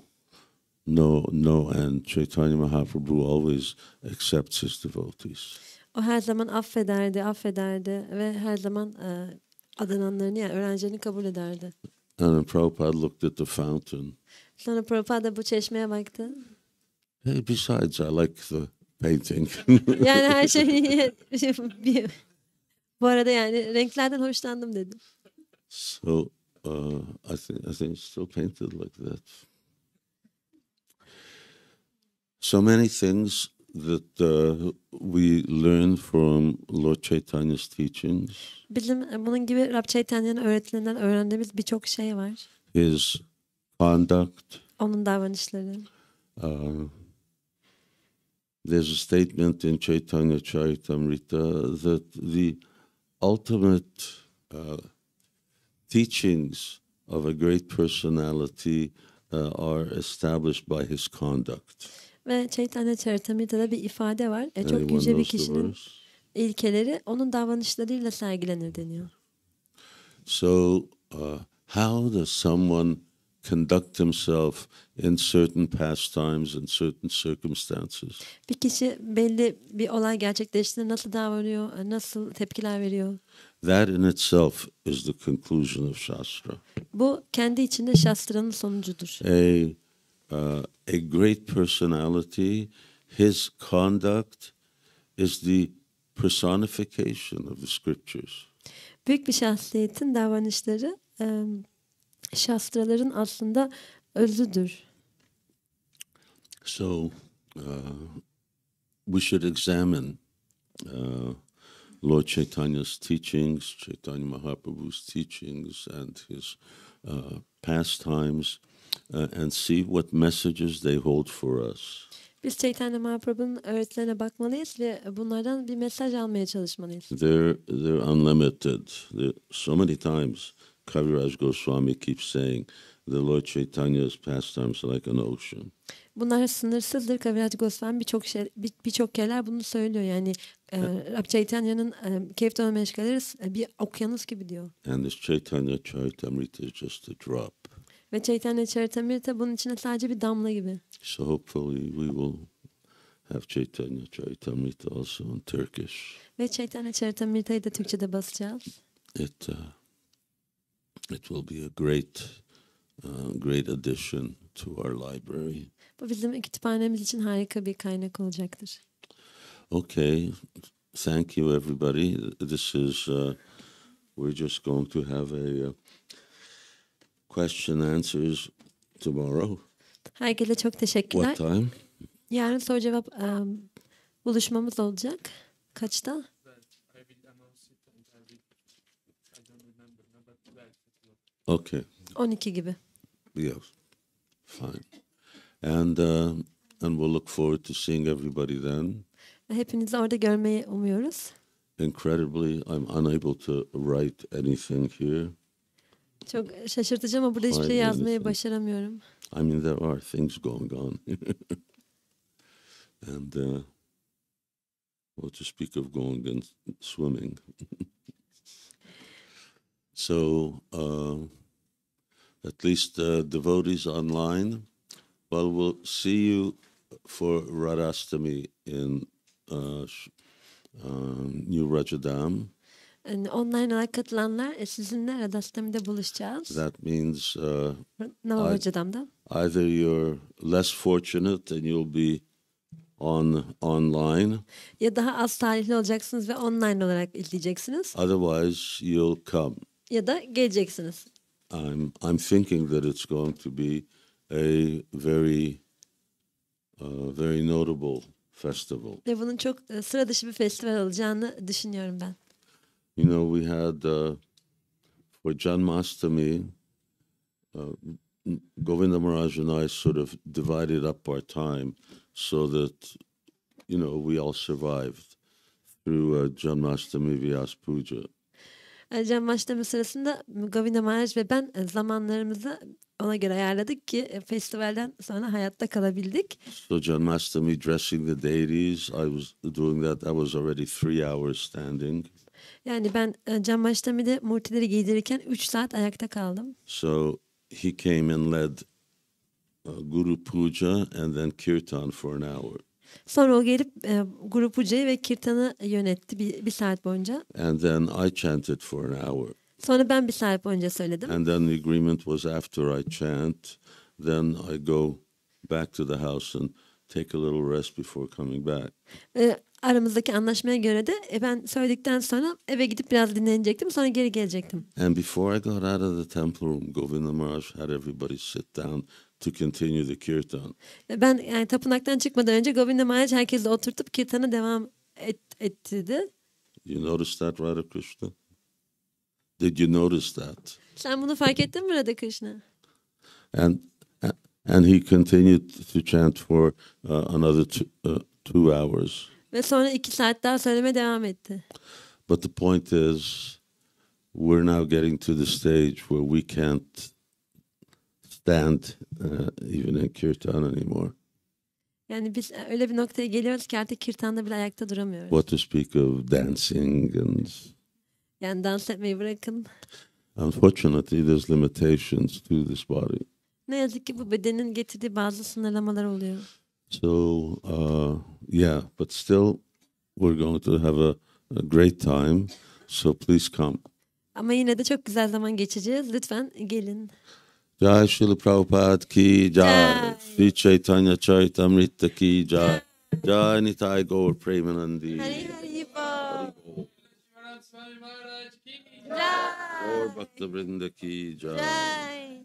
end. Chaitanya Mahaprabhu always accepts his devotees. O her zaman affederdi ve her zaman adananlarını yani öğrencilerini kabul ederdi. And then Prabhupada looked at the fountain. Sonra Prabhupada bu çeşmeye baktı. Hey, besides, I like the painting. Yani her şey bu arada yani renklerden hoşlandım dedi. So I think it's still painted like that. So many things that we learn from Lord Chaitanya's teachings. Bizim bunun gibi Rab Caitanya'nın öğretilerinden öğrendiğimiz birçok şey var. His conduct. Onun davranışları. There's a statement in Chaitanya Charitamrita that the ultimate teachings of a great personality are established by his conduct. Ve Caitanya Charitamrita'da bir ifade var. Çok yüce bir kişinin ilkeleri onun davranışlarıyla sergilenir deniyor. So how does someone conduct himself in certain pastimes and certain circumstances? Bir kişi belli bir olay gerçekleştiğinde nasıl davranıyor, nasıl tepkiler veriyor? That in itself is the conclusion of Shastra. Bu kendi içinde Shastra'nın sonucudur. A great personality, his conduct is the personification of the scriptures. Büyük bir şahsiyetin davranışları Shastraların aslında özüdür. So we should examine Lord Chaitanya's teachings, Chaitanya Mahaprabhu's teachings, and his pastimes, and see what messages they hold for us. Biz Chaitanya Mahaprabhu'nun öğretilerine bakmalıyız ve bunlardan bir mesaj almaya çalışmalıyız. They're unlimited. So many times Kaviraj Goswami keeps saying the Lord Chaitanya's pastimes are like an ocean. Bunlar sınırsızdır. Kaviraj Goswami birçok kereler bunu söylüyor. Yani Rabbi Chaitanya'nın Keyiften Meşgaleleri bir okyanus gibi diyor. And this Chaitanya Charitamrita is just a drop. Ve Chaitanya Charitamrita bunun içine sadece bir damla gibi. So hopefully we will have Chaitanya Charitamrita also in Turkish. Ve Chaitanya Charitamrita'yı da Türkçe'de basacağız. It will be a great addition to our library. Bu bizim kütüphanemiz için harika bir kaynak olacaktır. Okay, thank you everybody. This is we're just going to have a question answers tomorrow. Herkese çok teşekkürler. What time? Yarın soru cevap buluşmamız olacak. Kaçta? Okay. 12 gibi. Yeah, fine. And we'll look forward to seeing everybody then. Hepinizi orada görmeyi umuyoruz. Incredibly, I'm unable to write anything here. Çok şaşırtıcı ama burada hiçbir şey yazmayı başaramıyorum. I mean, there are things going on. And well, to speak of going and swimming. So, at least devotees online, well, we'll see you for Radhastami in New Rajadam. Yani online olarak katılanlar sizinle Radhastami'de buluşacağız. That means Navavacadam'da. either you're less fortunate and you'll be online. Ya daha az talihli olacaksınız ve online olarak izleyeceksiniz. Otherwise, you'll come. Ya da geleceksiniz. I'm thinking that it's going to be a very notable festival. Ve bunun çok sıra dışı bir festival olacağını düşünüyorum ben. You know, we had for Janmashtami, Govinda Maharaj and I sort of divided up our time so that, you know, we all survived through Janmashtami Vyas Puja. Janmashtami sırasında Govinda Maharaj ve ben zamanlarımızı ona göre ayarladık ki festivalden sonra hayatta kalabildik. So Janmashtami dressing the deities, I was doing that. I was already 3 hours standing. Yani ben Janmashtami'de murtileri giydirirken 3 saat ayakta kaldım. So he came and led Guru Puja and then Kirtan for an hour. Sonra o gelip Guru Puja'yı ve Kirtan'ı yönetti bir saat boyunca. And then I chanted for an hour. Sonra ben bir saat boyunca söyledim. And then the agreement was after I chant, then I go back to the house and take a little rest before coming back. Aramızdaki anlaşmaya göre de ben söyledikten sonra eve gidip biraz dinlenecektim, sonra geri gelecektim. And before I got out of the temple room, Govinda Maharaj had everybody sit down to continue the kirtan. Ben yani tapınaktan çıkmadan önce Govinda Maharaj herkesi oturtup kirtana devam ettirdi. You noticed that, Radha Krishna? Did you notice that? Sen bunu fark ettin mi Radha Krishna? And he continued to chant for another 2 hours. Ve sonra 2 saat daha söylemeye devam etti. But the point is, we're now getting to the stage where we can't stand even in kirtan anymore. Yani biz öyle bir noktaya geliyoruz ki artık kirtanda bile ayakta duramıyoruz. What to speak of dancing and... Yani dans etmeyi bırakın. Unfortunately, there's limitations to this body. Ne yazık ki bu bedenin getirdiği bazı sınırlamalar oluyor. So, yeah, but still we're going to have a great time. So please come. Ama yine de çok güzel zaman geçireceğiz. Lütfen gelin. Jai Srila Prabhupada ki jai. Sri Chaitanya Charitamrita ki jai. Jai Nitai Gaur Premanandi. Hari Hari Bol. Şivaram Svami Maharaj ki jai. Gaur Bhakta Vrinda ki jai.